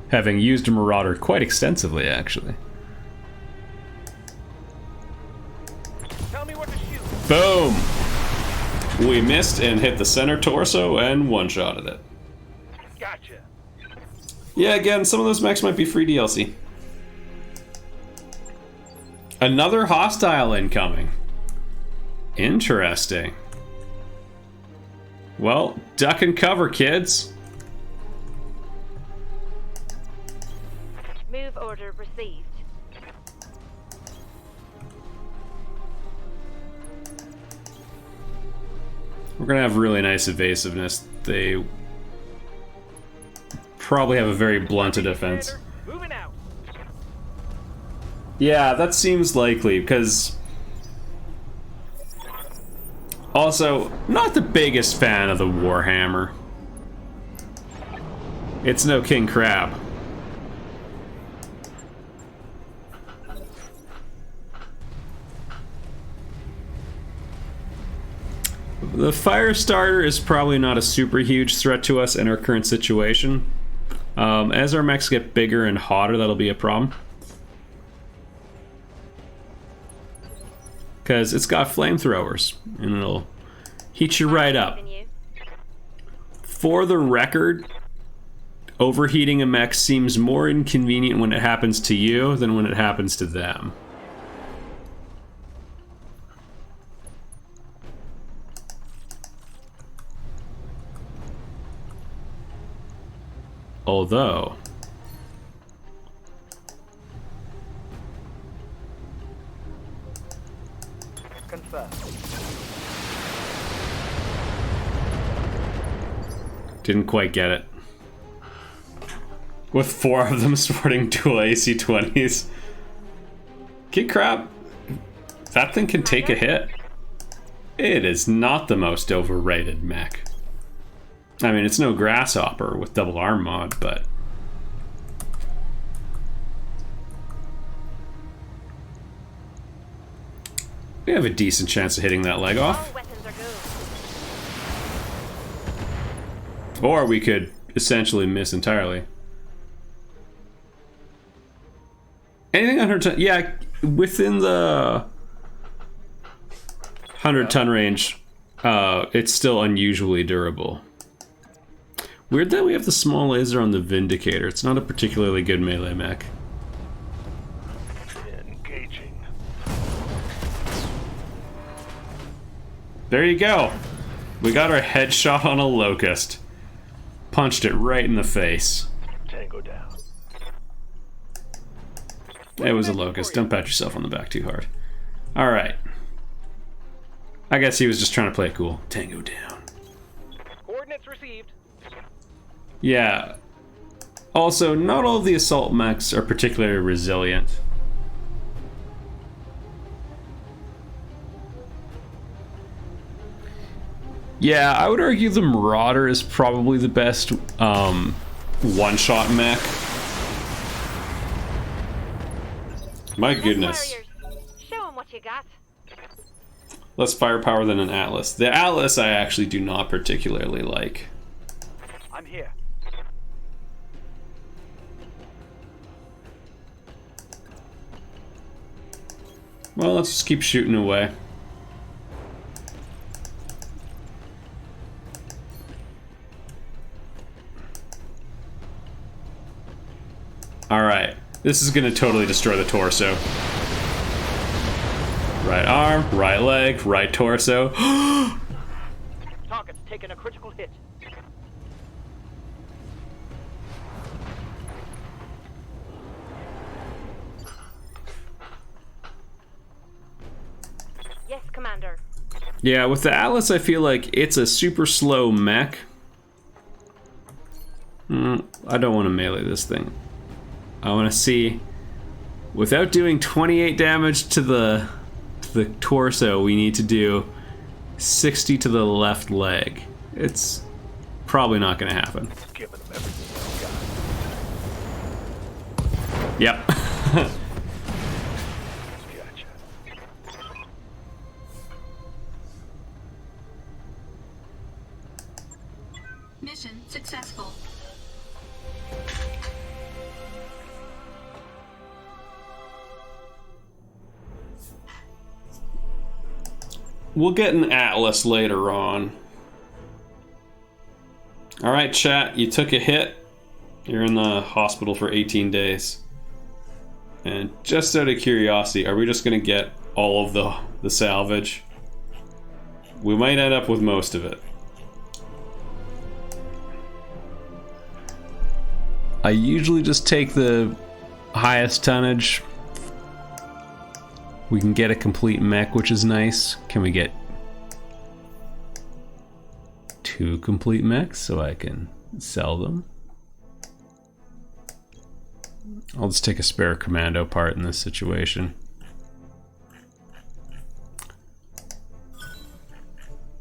Having used a Marauder quite extensively, actually. Tell me what to shoot. Boom! We missed and hit the center torso and one-shotted it. Gotcha. Yeah, again, some of those mechs might be free DLC. Another hostile incoming. Interesting. Well, duck and cover, kids. Move order received. We're gonna have really nice evasiveness. They probably have a very blunted defense. Moving out. Yeah, that seems likely, because... Also, not the biggest fan of the Warhammer. It's no King Crab. The Firestarter is probably not a super huge threat to us in our current situation. As our mechs get bigger and hotter, that'll be a problem. Because it's got flamethrowers, and it'll heat you right up. For the record, overheating a mech seems more inconvenient when it happens to you than when it happens to them. Although... Confirmed. Didn't quite get it. With 4 of them sporting dual AC-20s. King Crab, that thing can take a hit. It is not the most overrated mech. I mean, it's no Grasshopper with double arm mod, but... we have a decent chance of hitting that leg All off. weapons are good. Or we could essentially miss entirely. Anything under 10... yeah, within the 100-ton range, it's still unusually durable. Weird that we have the small laser on the Vindicator. It's not a particularly good melee mech. Engaging. There you go. We got our headshot on a locust. Punched it right in the face. Tango down. It was a locust. Don't pat yourself on the back too hard. Alright. I guess he was just trying to play it cool. Tango down. Coordinates received. Yeah. Also, not all of the assault mechs are particularly resilient. Yeah, I would argue the Marauder is probably the best one-shot mech. My goodness. Warriors, show 'em what you got. Less firepower than an Atlas. The Atlas I actually do not particularly like. I'm here. Well, let's just keep shooting away. Alright, this is gonna totally destroy the torso. Right arm, right leg, right torso. Target's taken a critical hit. Yes, Commander. Yeah, with the Atlas I feel like it's a super slow mech. I don't want to melee this thing. I want to see, without doing 28 damage to the torso, we need to do 60 to the left leg. It's probably not going to happen. Giving them everything I've got. Yep. Gotcha. Mission successful. We'll get an Atlas later on. Alright, chat, you took a hit. You're in the hospital for 18 days. And just out of curiosity, are we just going to get all of the salvage? We might end up with most of it. I usually just take the highest tonnage. We can get a complete mech, which is nice. Can we get 2 complete mechs so I can sell them? I'll just take a spare commando part in this situation.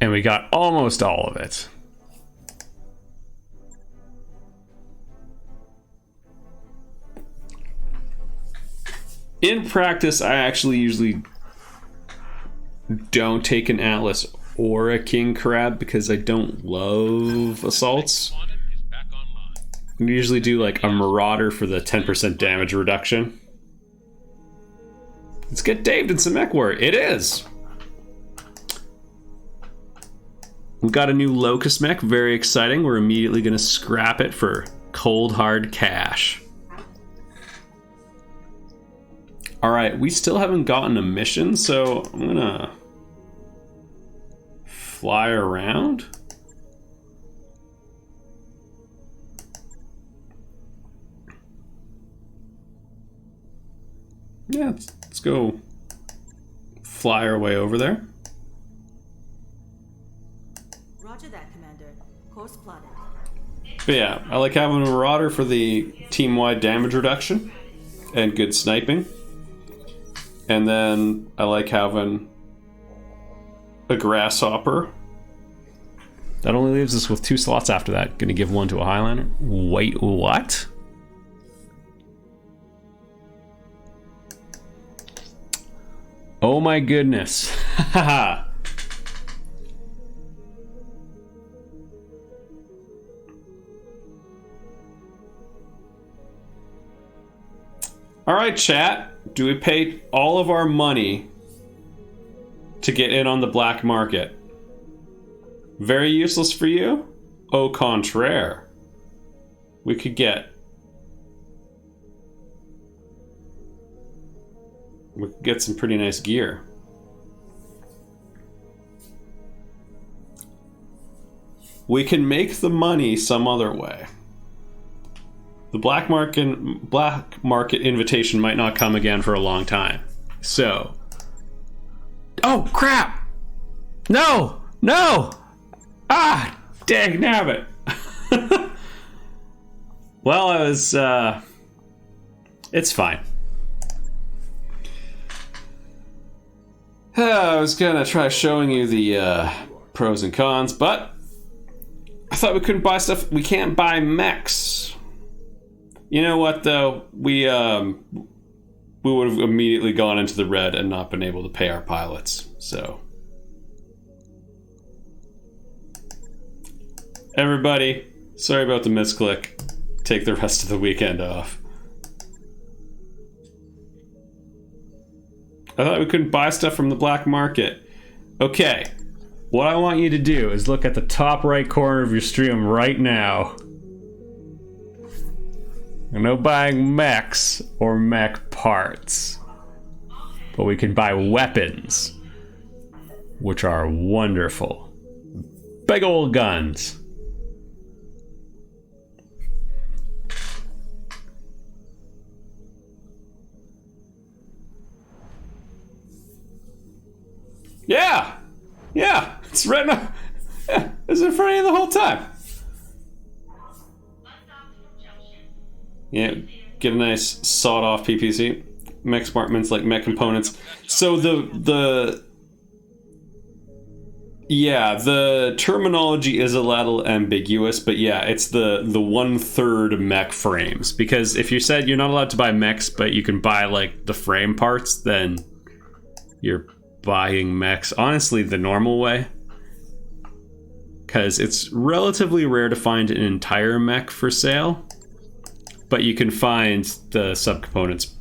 And we got almost all of it. In practice, I actually usually don't take an Atlas or a King Crab because I don't love assaults. Quantum is back online. We usually do like a Marauder for the 10% damage reduction. Let's get Dave in some mech war. It is! We got a new Locust mech, very exciting. We're immediately going to scrap it for cold hard cash. Alright, we still haven't gotten a mission, so I'm gonna fly around. Yeah, let's go fly our way over there. Roger that, Commander. Course plotted. But yeah, I like having a Marauder for the team-wide damage reduction and good sniping. And then I like having a Grasshopper. That only leaves us with 2 slots after that. Gonna give 1 to a Highlander. Wait, what? Oh my goodness. Haha. Alright, chat. Do we pay all of our money to get in on the black market? Very useless for you? Au contraire. We could get some pretty nice gear. We can make the money some other way. the black market invitation might not come again for a long time. So, oh crap! No, no! Ah, dang nabbit! Well, I was. It's fine. I was gonna try showing you the pros and cons, but I thought we couldn't buy stuff. We can't buy mechs. You know what, though? We would have immediately gone into the red and not been able to pay our pilots. So, everybody, sorry about the misclick. Take the rest of the weekend off. I thought we couldn't buy stuff from the black market. Okay, what I want you to do is look at the top right corner of your stream right now. No buying mechs or mech parts. But we can buy weapons, which are wonderful. Big old guns. Yeah, it's right now. Yeah, it's in front of you the whole time. Yeah, get a nice sawed-off PPC. Mech compartments like mech components. So the terminology is a little ambiguous, but yeah, it's the 1/3 mech frames. Because if you said you're not allowed to buy mechs, but you can buy like the frame parts, then you're buying mechs honestly the normal way, because it's relatively rare to find an entire mech for sale, but you can find the subcomponents,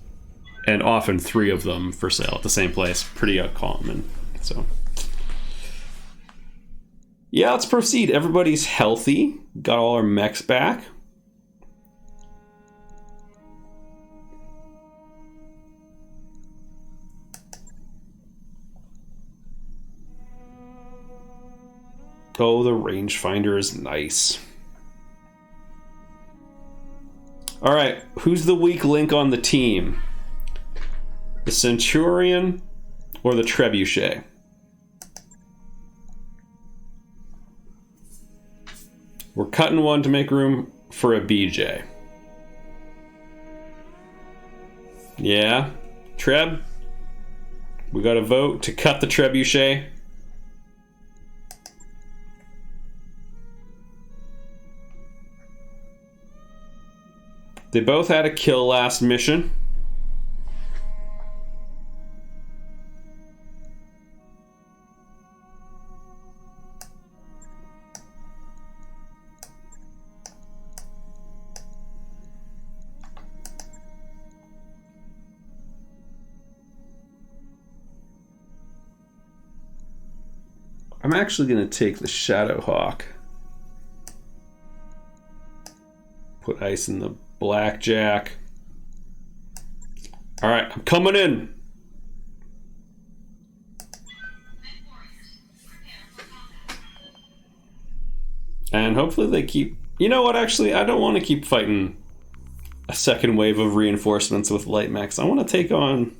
and often 3 of them for sale at the same place. Pretty uncommon. So yeah, let's proceed. Everybody's healthy, got all our mechs back. Oh, the rangefinder is nice. All right, who's the weak link on the team? The Centurion or the Trebuchet? We're cutting one to make room for a BJ. Yeah, Treb? We got a vote to cut the Trebuchet. They both had a kill last mission. I'm actually going to take the Shadowhawk. Put ice in the Blackjack. All right, I'm coming in. And hopefully they keep... You know what, actually, I don't want to keep fighting a second wave of reinforcements with light mechs. I want to take on,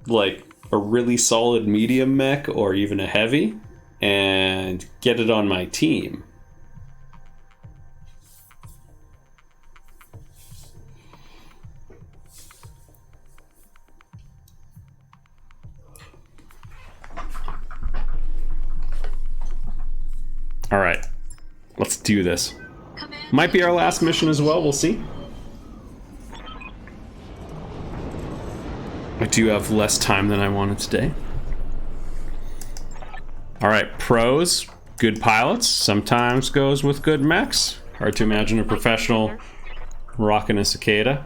like, a really solid medium mech or even a heavy and get it on my team. All right, let's do this. Might be our last mission as well, we'll see. I do have less time than I wanted today. All right, pros, good pilots, sometimes goes with good mechs. Hard to imagine a professional rocking a cicada.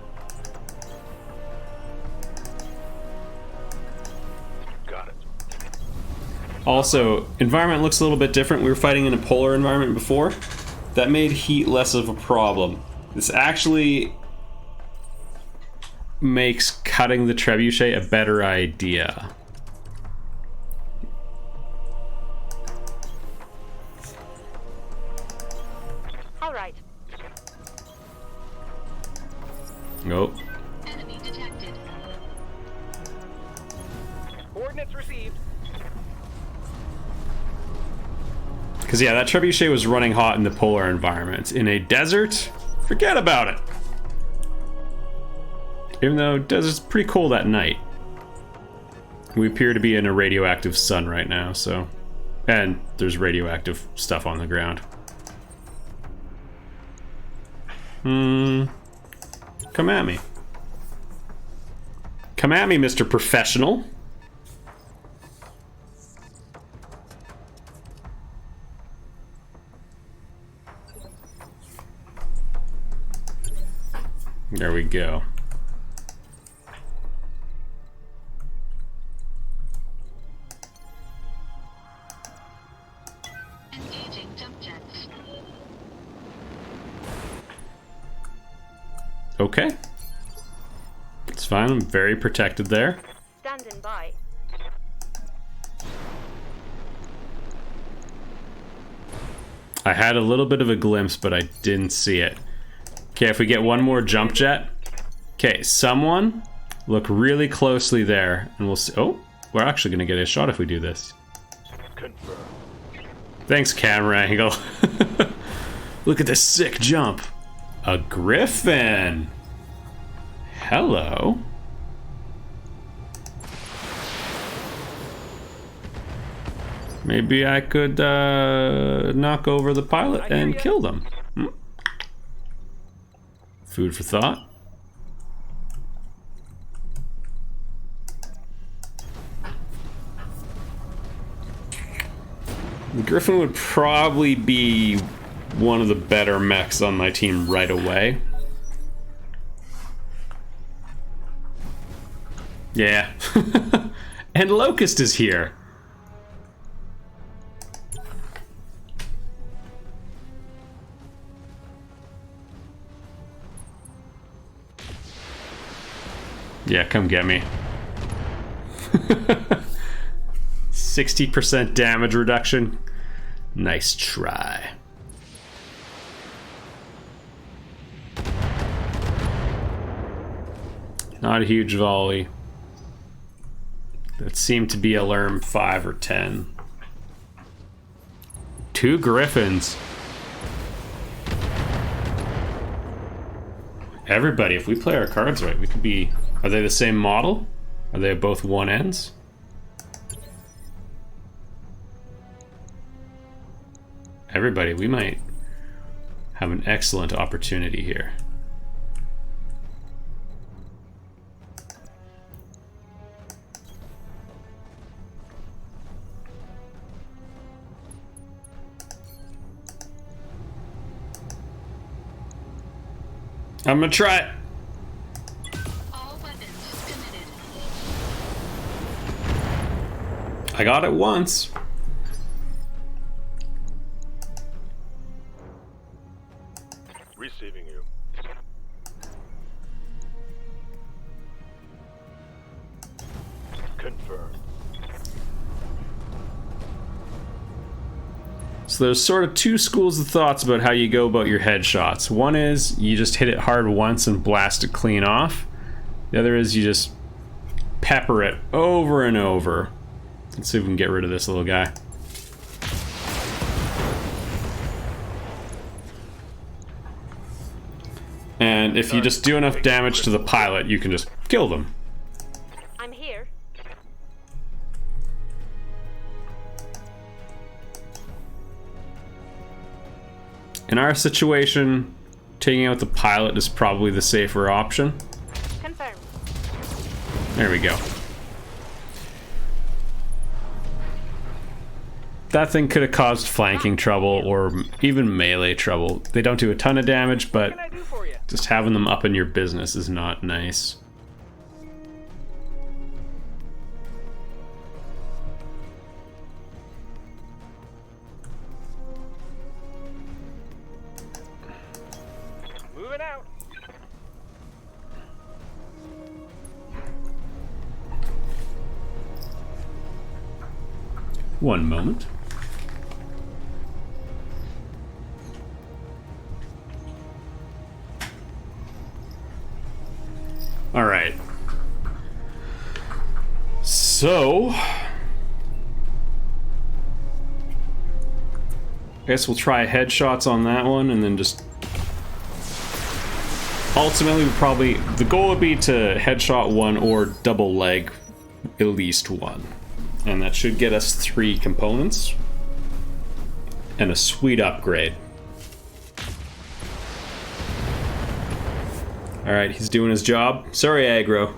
Also, environment looks a little bit different. We were fighting in a polar environment before. That made heat less of a problem. This actually makes cutting the Trebuchet a better idea. All right. Nope. Enemy detected. Coordinates received. Because, yeah, that trebuchet was running hot in the polar environment. In a desert, forget about it. Even though desert's pretty cold at night. We appear to be in a radioactive sun right now, so... And there's radioactive stuff on the ground. Come at me. Come at me, Mr. Professional. There we go. Engaging jump jets. Okay. It's fine, I'm very protected there. Standing by. I had a little bit of a glimpse, but I didn't see it. Okay, if we get one more jump jet. Okay, someone look really closely there, and we'll see. Oh, we're actually gonna get a shot if we do this. Confirmed. Thanks, camera angle. Look at this sick jump. A griffin. Hello. Maybe I could knock over the pilot and kill them. Food for thought. The Griffin would probably be one of the better mechs on my team right away. Yeah. And Locust is here. Yeah, come get me. 60% damage reduction. Nice try. Not a huge volley. That seemed to be a Lerm 5 or 10. 2 Griffins. Everybody, if we play our cards right, we could be... Are they the same model? Are they both 1Ns? Everybody, we might have an excellent opportunity here. I'm gonna try it. All weapons committed. I got it once. Receiving you. Confirmed. So there's sort of 2 schools of thoughts about how you go about your headshots. One is you just hit it hard once and blast it clean off. The other is you just pepper it over and over. Let's see if we can get rid of this little guy. And if you just do enough damage to the pilot, you can just kill them. I'm here. In our situation, taking out the pilot is probably the safer option. Confirmed. There we go. That thing could have caused flanking trouble or even melee trouble. They don't do a ton of damage, but What can I do for you? just having them up in your business is not nice. Moving out. One moment. So, I guess we'll try headshots on that one, and then just ultimately probably the goal would be to headshot one or double leg at least one, and that should get us 3 components and a sweet upgrade. All right, he's doing his job. Sorry, aggro.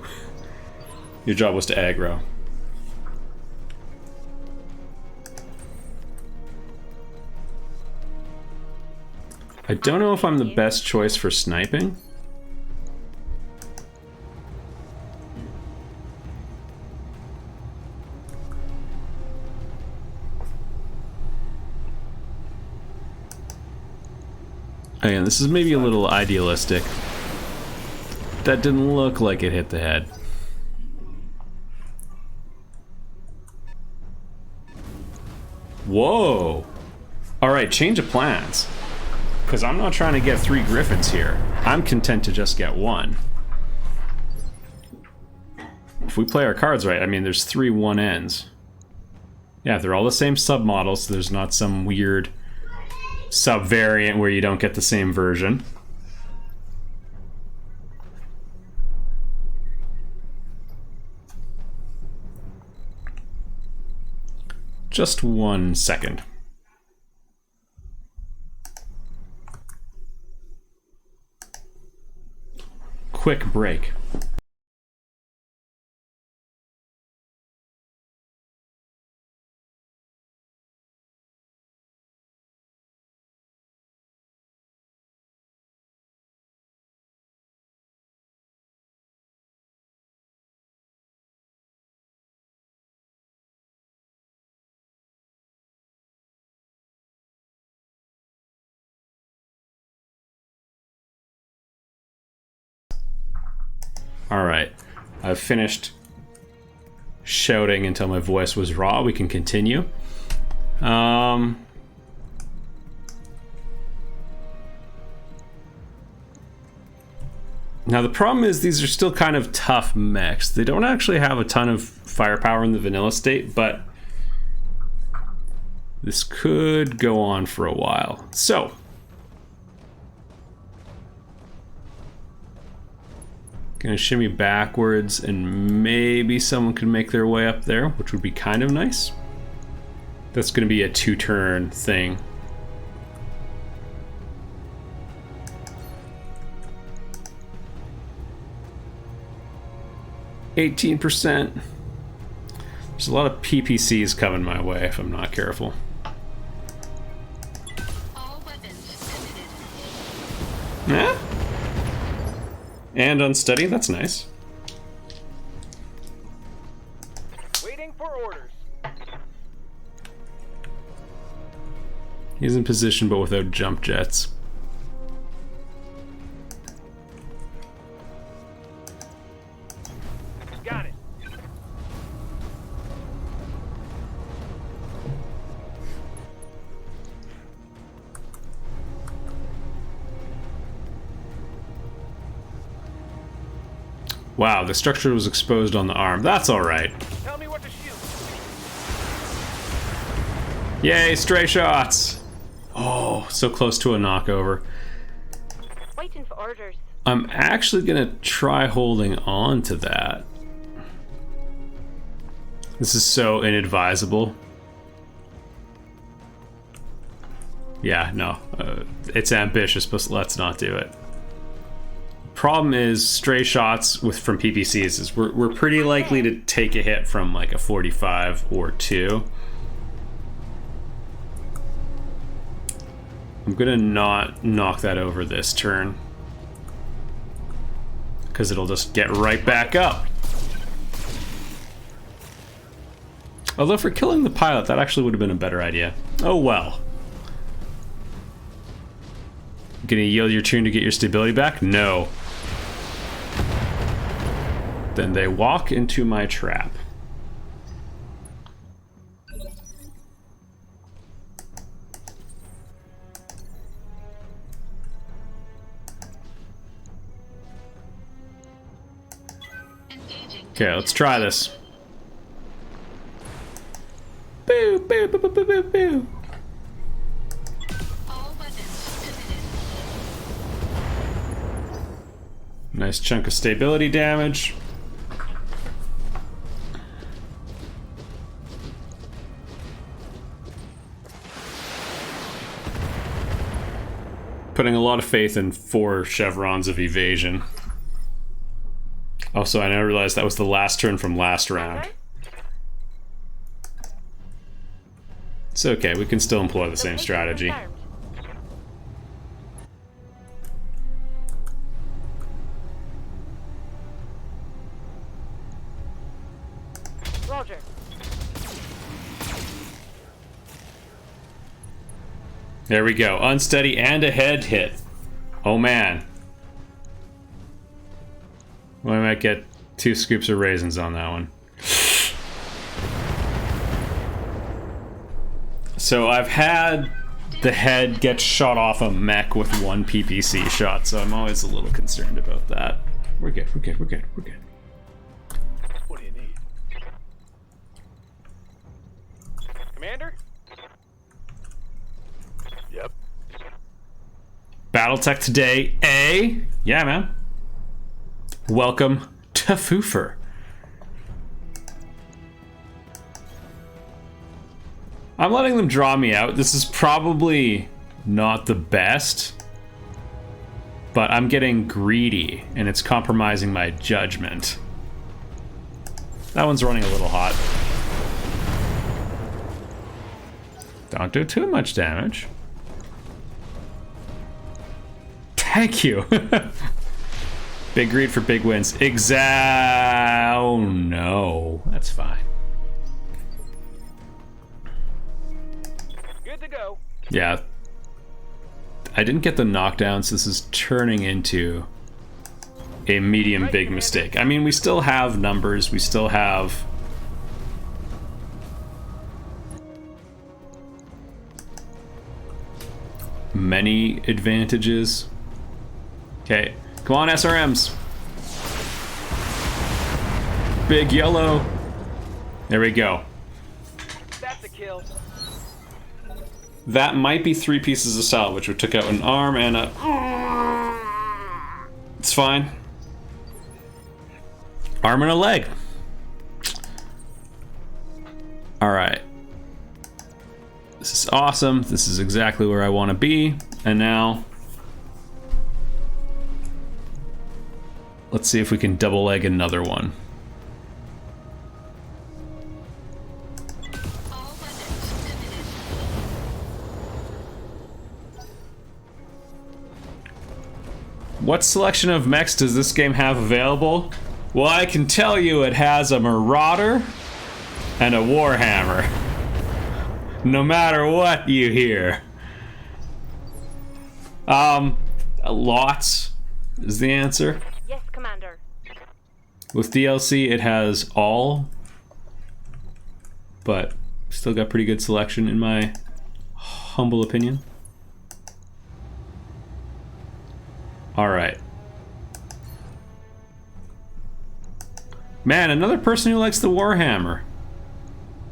Your job was to aggro. I don't know if I'm the best choice for sniping. Again, this is maybe a little idealistic. That didn't look like it hit the head. Whoa! Alright, change of plans. Because I'm not trying to get 3 griffins here. I'm content to just get 1. If we play our cards right, I mean, there's 3 1-ends. Yeah, they're all the same submodels, so there's not some weird sub-variant where you don't get the same version. Just 1 second. Quick break. Alright, I've finished shouting until my voice was raw. We can continue. Now the problem is these are still kind of tough mechs. They don't actually have a ton of firepower in the vanilla state, but this could go on for a while. So, gonna shimmy backwards, and maybe someone can make their way up there, which would be kind of nice. That's gonna be a 2-turn thing. %. There's a lot of PPCs coming my way if I'm not careful. All weapons committed. Yeah? And unsteady, that's nice. Waiting for orders. He's in position but without jump jets. Got it. Wow, the structure was exposed on the arm. That's alright. Tell me what to shoot. Yay, stray shots! Oh, so close to a knockover. Waiting for orders. I'm actually gonna try holding on to that. This is so inadvisable. Yeah, no. It's ambitious, but let's not do it. Problem is, stray shots from PPCs is we're pretty likely to take a hit from like a 45 or 2. I'm gonna not knock that over this turn, because it'll just get right back up. Although for killing the pilot, that actually would have been a better idea. Oh well. Gonna yield your turn to get your stability back? No. Then they walk into my trap. Engaging Okay, let's try this. boo, boo, boo, boo, boo, boo, boo. All weapons committed. Nice chunk of stability damage. Putting a lot of faith in 4 chevrons of evasion. Also, I now realized that was the last turn from last round. It's okay, we can still employ the same strategy. Roger. There we go. Unsteady and a head hit. Oh man. Well, I might get 2 scoops of raisins on that one. So I've had the head get shot off a mech with 1 PPC shot, so I'm always a little concerned about that. We're good, we're good, we're good, we're good. What do you need? Commander? Yep. Battletech today, A. Yeah, man. Welcome to Foofer. I'm letting them draw me out. This is probably not the best, but I'm getting greedy and it's compromising my judgment. That one's running a little hot. Don't do too much damage. Thank you. Big greed for big wins. Oh no, that's fine. Good to go. Yeah. I didn't get the knockdown, so this is turning into a medium big mistake. I mean, we still have numbers, we still have many advantages. Okay, come on, SRMs. Big yellow. There we go. That's a kill. That might be 3 pieces of salvage, which took out an arm and a... It's fine. Arm and a leg. Alright. This is awesome. This is exactly where I want to be. And now... let's see if we can double leg another one. All weapons committed. What selection of mechs does this game have available? Well, I can tell you it has a Marauder and a Warhammer. No matter what you hear. Lots is the answer. Yes, Commander. With DLC, it has all, but still got pretty good selection in my humble opinion. Alright. Man, another person who likes the Warhammer.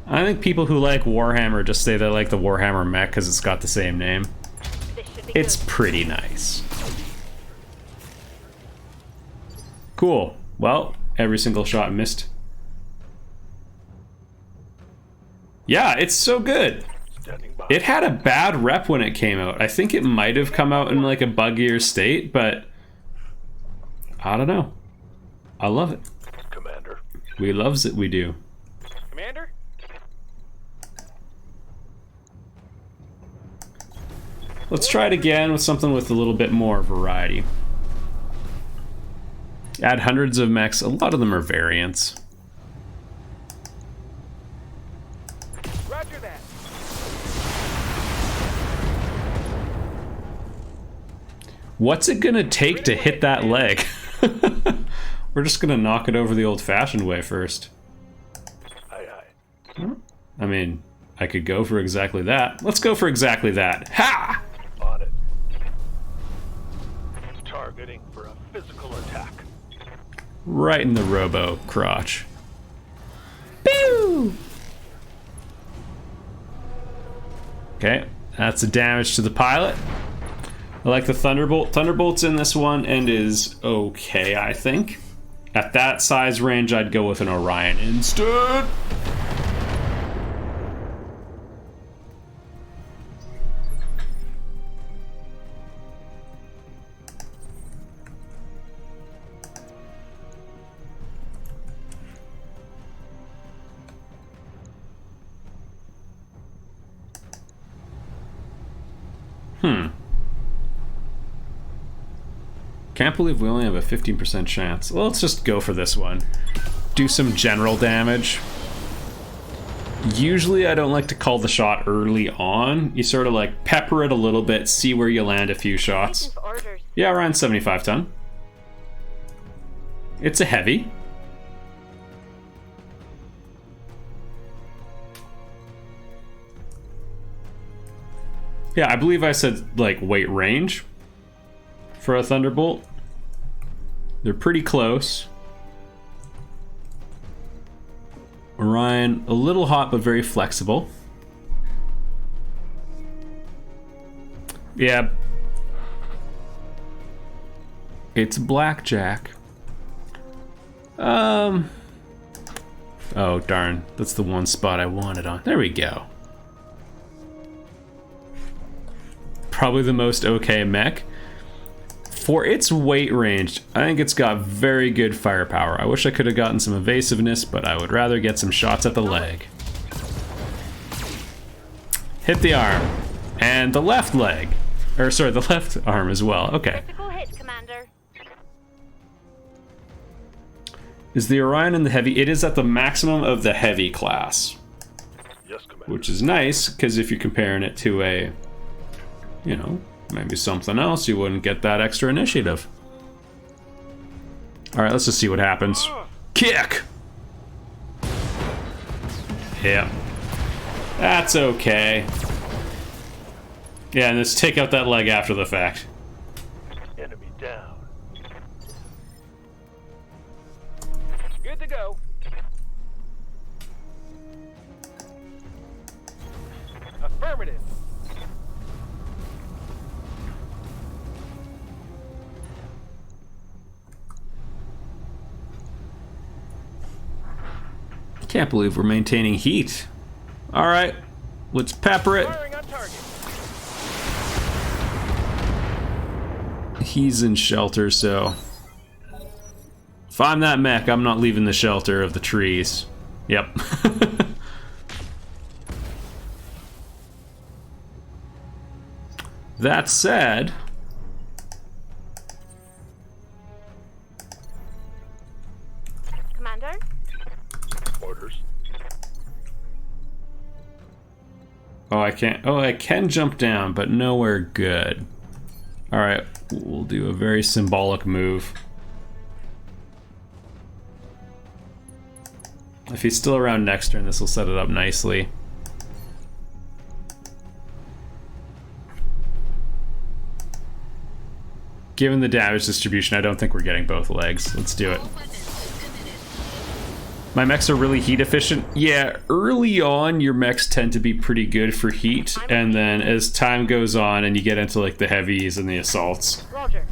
I think people who like Warhammer just say they like the Warhammer mech because it's got the same name. This should be It's good. pretty nice. Cool. Well, every single shot missed. Yeah, it's so good. Standing by. It had a bad rep when it came out. I think it might have come out in like a buggier state, but I don't know. I love it. Commander. We loves it, we do. Commander? Let's try it again with something with a little bit more variety. Add hundreds of mechs. A lot of them are variants. Roger that. What's it gonna take to hit that leg? We're just gonna knock it over the old-fashioned way first. Aye, aye. I mean, I could go for exactly that. Let's go for exactly that. Ha! On it. Targeting for a physical attack. Right in the robo crotch. Boo! Okay, that's a damage to the pilot. I like the Thunderbolt. Thunderbolt's in this one and is okay, I think. At that size range, I'd go with an Orion instead. Can't believe we only have a 15% chance. Well, let's just go for this one. Do some general damage. Usually I don't like to call the shot early on. You sort of like pepper it a little bit, see where you land a few shots. Waiting for orders. Yeah, around 75 ton. It's a heavy. Yeah, I believe I said like weight range for a Thunderbolt. They're pretty close. Orion, a little hot but very flexible. Yeah. It's blackjack. Oh darn, that's the one spot I wanted on. There we go. Probably the most okay mech. For its weight range, I think it's got very good firepower. I wish I could have gotten some evasiveness, but I would rather get some shots at the leg. Hit the arm. And the left leg. Or sorry, the left arm as well. Okay. Critical hit, Commander. Is the Orion in the heavy? It is at the maximum of the heavy class. Yes, Commander. Which is nice, because if you're comparing it to a, you know, maybe something else, you wouldn't get that extra initiative. Alright, let's just see what happens. Kick! Yeah. That's okay. Yeah, and let's take out that leg after the fact. Enemy down. Good to go. Affirmative. Can't believe we're maintaining heat. Alright, let's pepper it. Firing on target. He's in shelter, so if I'm that mech, I'm not leaving the shelter of the trees. Yep. That said, Commander? Orders. I can't. Oh, I can jump down, but nowhere good. All right, we'll do a very symbolic move. If he's still around next turn, this will set it up nicely. Given the damage distribution, I don't think we're getting both legs. Let's do it. My mechs are really heat efficient. Yeah, early on, your mechs tend to be pretty good for heat, and then as time goes on and you get into like the heavies and the assaults. Roger.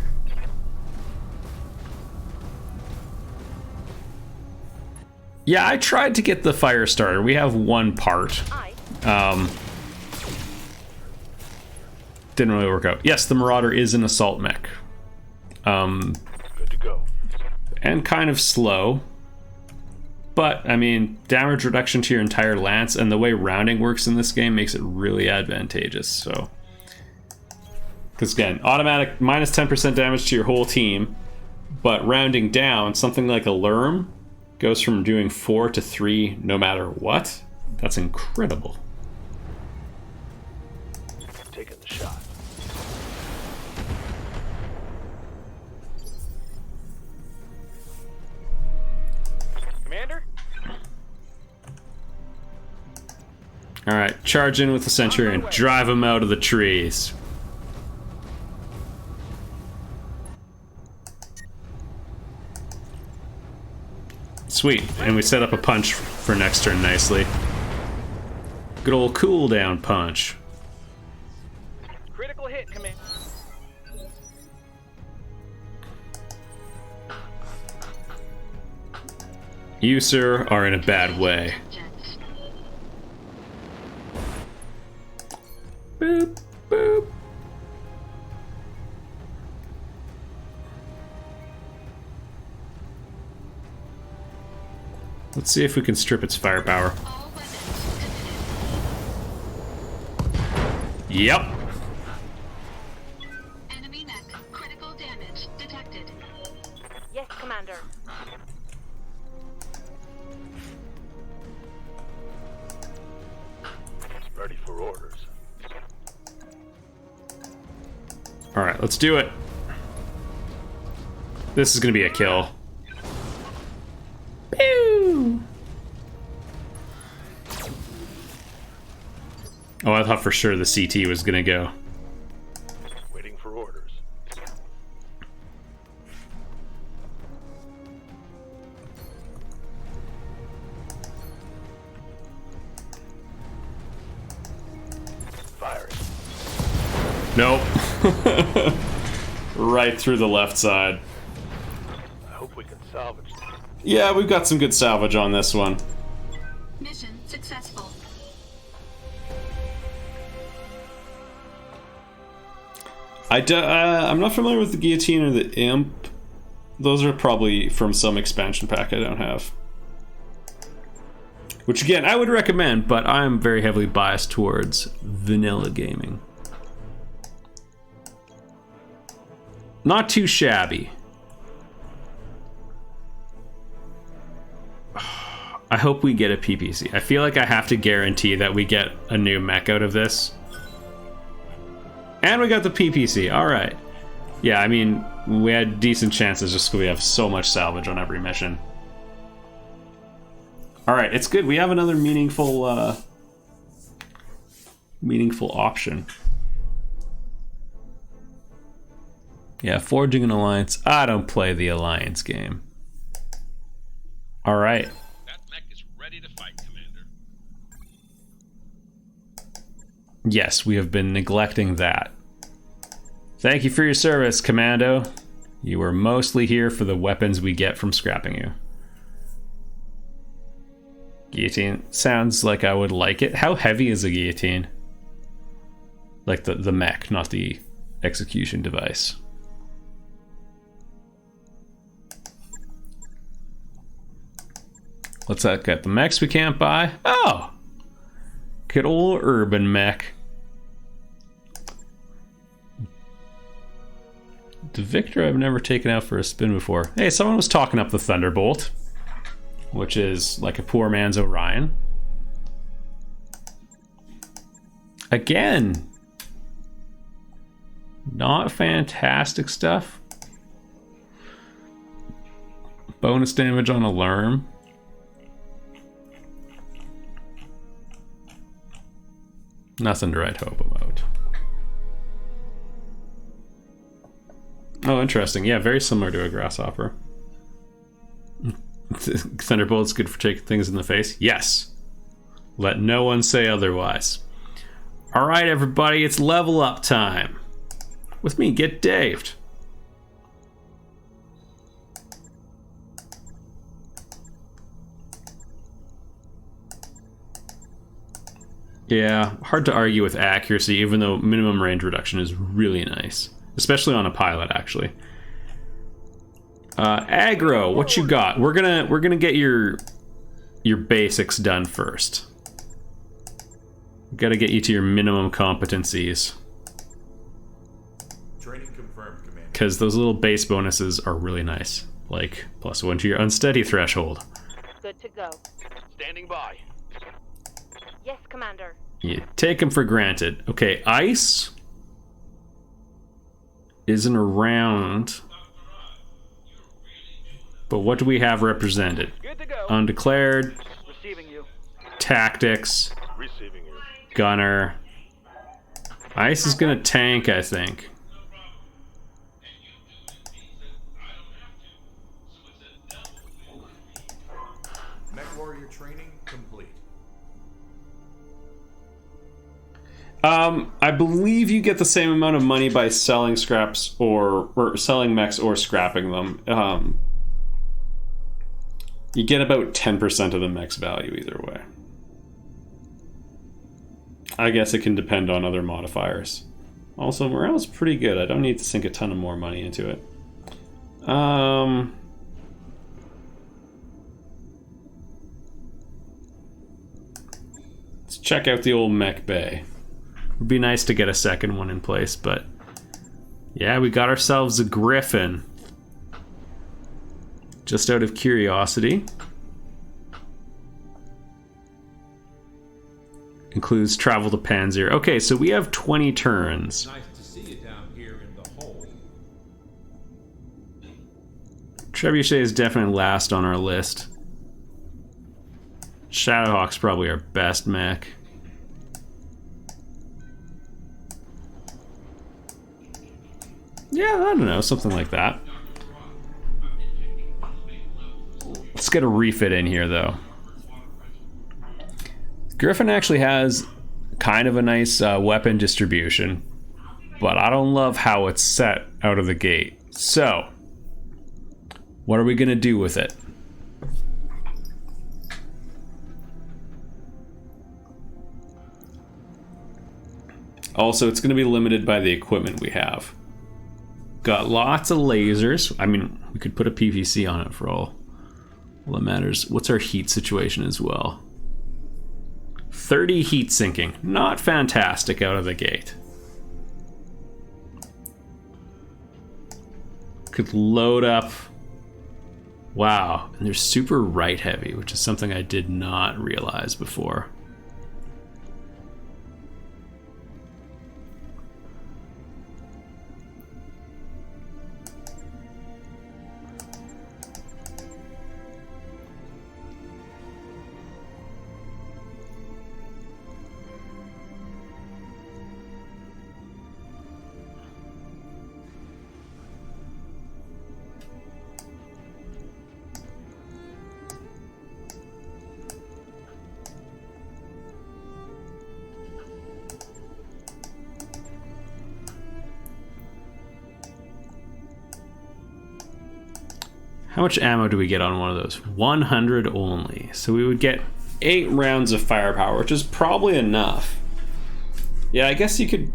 Yeah, I tried to get the fire starter. We have one part. Aye. Didn't really work out. Yes, the Marauder is an assault mech. Good to go. And kind of slow. But, I mean, damage reduction to your entire lance and the way rounding works in this game makes it really advantageous, so. Because again, automatic minus 10% damage to your whole team, but rounding down, something like a Lerm goes from doing 4 to 3 no matter what. That's incredible. Taking the shot. Commander? Alright, charge in with the Centurion, drive him out of the trees. Sweet, and we set up a punch for next turn nicely. Good old cooldown punch. You, sir, are in a bad way. Jets. Boop, boop. Let's see if we can strip its firepower. All weapons committed. Yep. Enemy mech. Critical damage detected. Yes, Commander. Ready for orders. All right, let's do it. This is gonna be a kill. Pew! Oh, I thought for sure the CT was gonna go. Waiting for orders. Firing. Nope. Right through the left side. I hope we can salvage this. Yeah, we've got some good salvage on this one. Mission successful. I'm not familiar with the guillotine or the imp. Those are probably from some expansion pack I don't have. Which again, I would recommend, but I'm very heavily biased towards vanilla gaming. Not too shabby. I hope we get a PPC. I feel like I have to guarantee that we get a new mech out of this. And we got the PPC, alright. Yeah, I mean, we had decent chances just because we have so much salvage on every mission. Alright, it's good. We have another meaningful option. Yeah, forging an alliance. I don't play the alliance game. Alright. That mech is ready to fight, Commander. Yes, we have been neglecting that. Thank you for your service, Commando. You were mostly here for the weapons we get from scrapping you. Guillotine sounds like I would like it. How heavy is a guillotine? Like the mech, not the execution device. What's that got? The mechs we can't buy? Oh! Good old urban mech. The Victor I've never taken out for a spin before. Hey, someone was talking up the Thunderbolt, which is like a poor man's Orion. Again, not fantastic stuff. Bonus damage on alarm. Nothing to write hope about. Oh, interesting. Yeah, very similar to a grasshopper. Thunderbolt's good for taking things in the face. Yes. Let no one say otherwise. All right, everybody, it's level up time. With me, Get Daved. Yeah, hard to argue with accuracy, even though minimum range reduction is really nice. Especially on a pilot, actually. Aggro, what you got? We're gonna get your basics done first. Gotta get you to your minimum competencies. Training confirmed, Commander. Because those little base bonuses are really nice. Like, +1 to your unsteady threshold. Good to go. Standing by. Yes, Commander. You take them for granted. Okay, ice isn't around. But what do we have represented? Good to go. Undeclared, Receiving you. tactics, Receiving you. gunner. Ice is gonna tank, I think. Mech warrior training complete. I believe you get the same amount of money by selling scraps or selling mechs or scrapping them. You get about 10% of the mech's value either way. I guess it can depend on other modifiers. Also, morale's pretty good. I don't need to sink a ton of more money into it. Let's check out the old mech bay. Would be nice to get a second one in place, but yeah, we got ourselves a Griffin. Just out of curiosity. Includes travel to Panzer. Okay, so we have 20 turns. Nice to see you down here in the hole. Trebuchet is definitely last on our list. Shadowhawk's probably our best mech. Yeah, I don't know, something like that. Let's get a refit in here, though. Griffin actually has kind of a nice weapon distribution, but I don't love how it's set out of the gate. So, what are we going to do with it? Also, it's going to be limited by the equipment we have. Got lots of lasers. I mean, we could put a PVC on it for all that matters. What's our heat situation as well? 30 heat sinking. Not fantastic out of the gate. Could load up. Wow, and they're super right heavy, which is something I did not realize before. How much ammo do we get on one of those? 100 only. So we would get 8 rounds of firepower, which is probably enough. Yeah, I guess you could...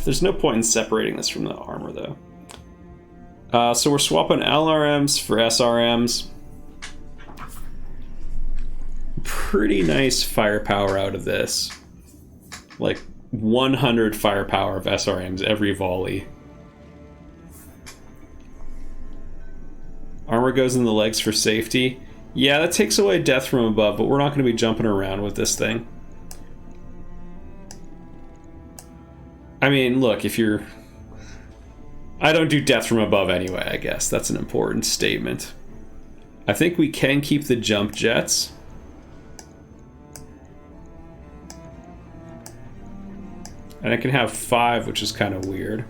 There's no point in separating this from the armor, though. So we're swapping LRMs for SRMs. Pretty nice firepower out of this. Like 100 firepower of SRMs every volley. Armor goes in the legs for safety. Yeah, that takes away death from above, but we're not going to be jumping around with this thing. I mean, look, if you're... I don't do death from above anyway, I guess. That's an important statement. I think we can keep the jump jets. And I can have 5, which is kind of weird.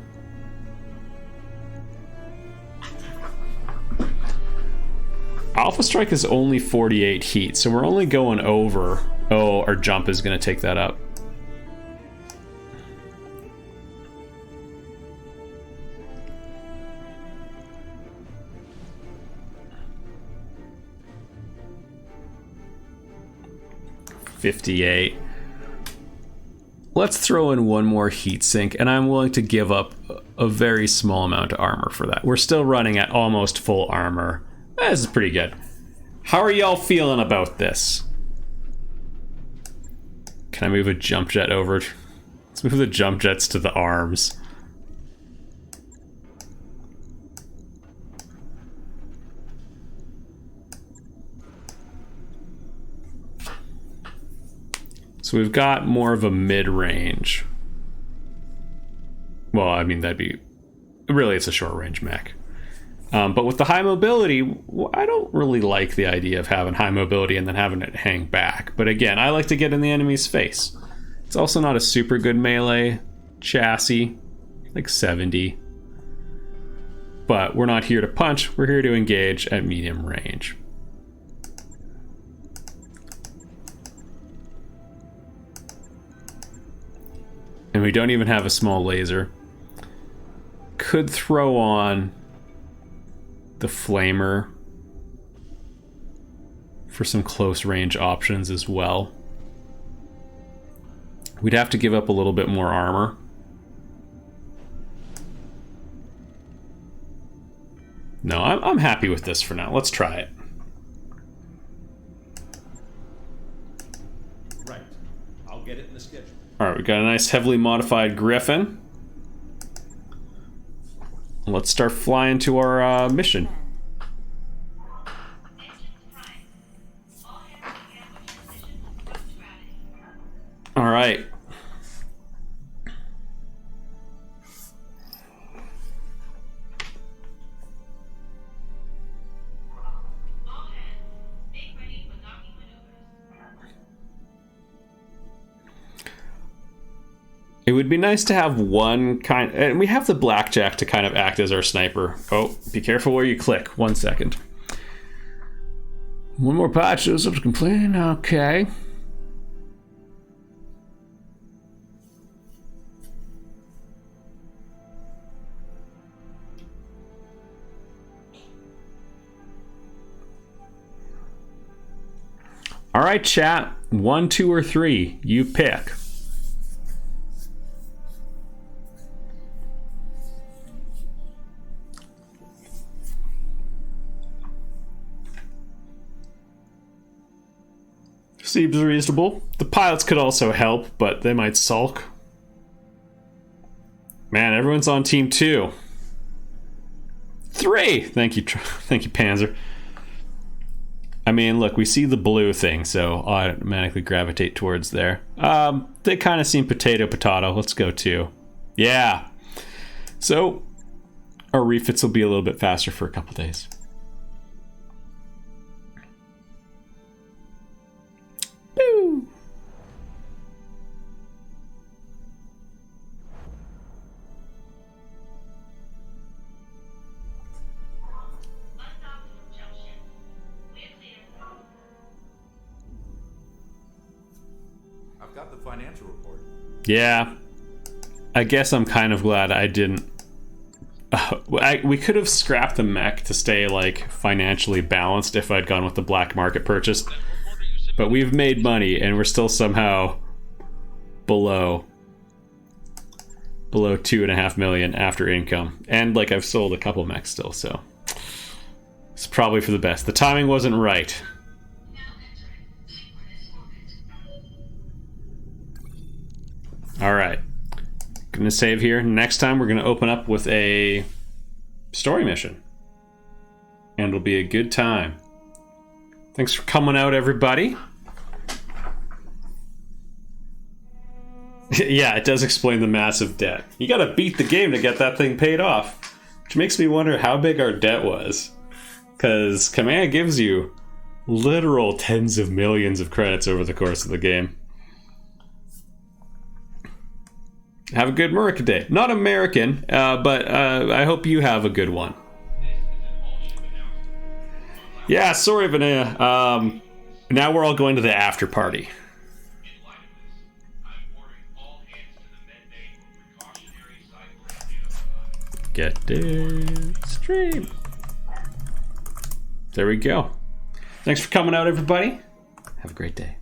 Alpha Strike is only 48 heat, so we're only going over. Oh, our jump is going to take that up. $58. Let's throw in one more heat sink, and I'm willing to give up a very small amount of armor for that. We're still running at almost full armor. This is pretty good. How are y'all feeling about this? Can I move a jump jet over? Let's move the jump jets to the arms. So we've got more of a mid-range. Well, I mean, that'd be... Really, it's a short-range mech. But with the high mobility, I don't really like the idea of having high mobility and then having it hang back. But again, I like to get in the enemy's face. It's also not a super good melee chassis, like 70. But we're not here to punch, we're here to engage at medium range. And we don't even have a small laser. Could throw on the flamer. for some close range options as well. We'd have to give up a little bit more armor. No, I'm happy with this for now. Let's try it. Right. I'll get it in the schedule. Alright, we got a nice heavily modified Griffin. Let's start flying to our mission. Alright. It would be nice to have one kind, and we have the blackjack to kind of act as our sniper. Oh, be careful where you click. 1 second. One more patch shows up to complain. Okay. All right, chat. 1, 2, or 3. You pick. Seems reasonable. The pilots could also help, but they might sulk. Man, everyone's on team 2. 3! Thank you, thank you, Panzer. I mean, look, we see the blue thing, so I'll automatically gravitate towards there. They kind of seem potato. Let's go 2. Yeah. So, our refits will be a little bit faster for a couple days. Boo! I've got the financial report. Yeah. I guess I'm kind of glad I didn't. We could have scrapped the mech to stay like financially balanced if I'd gone with the black market purchase. But we've made money and we're still somehow below 2.5 million after income. And like I've sold a couple mechs still, so it's probably for the best. The timing wasn't right. All right. Gonna save here. Next time we're gonna open up with a story mission. And it'll be a good time. Thanks for coming out, everybody. Yeah, it does explain the massive debt. You gotta beat the game to get that thing paid off. Which makes me wonder how big our debt was. Because Command gives you literal tens of millions of credits over the course of the game. Have a good America Day. Not American, but I hope you have a good one. Yeah, sorry, Vanilla. Now we're all going to the after party. Get this stream. There we go. Thanks for coming out, everybody. Have a great day.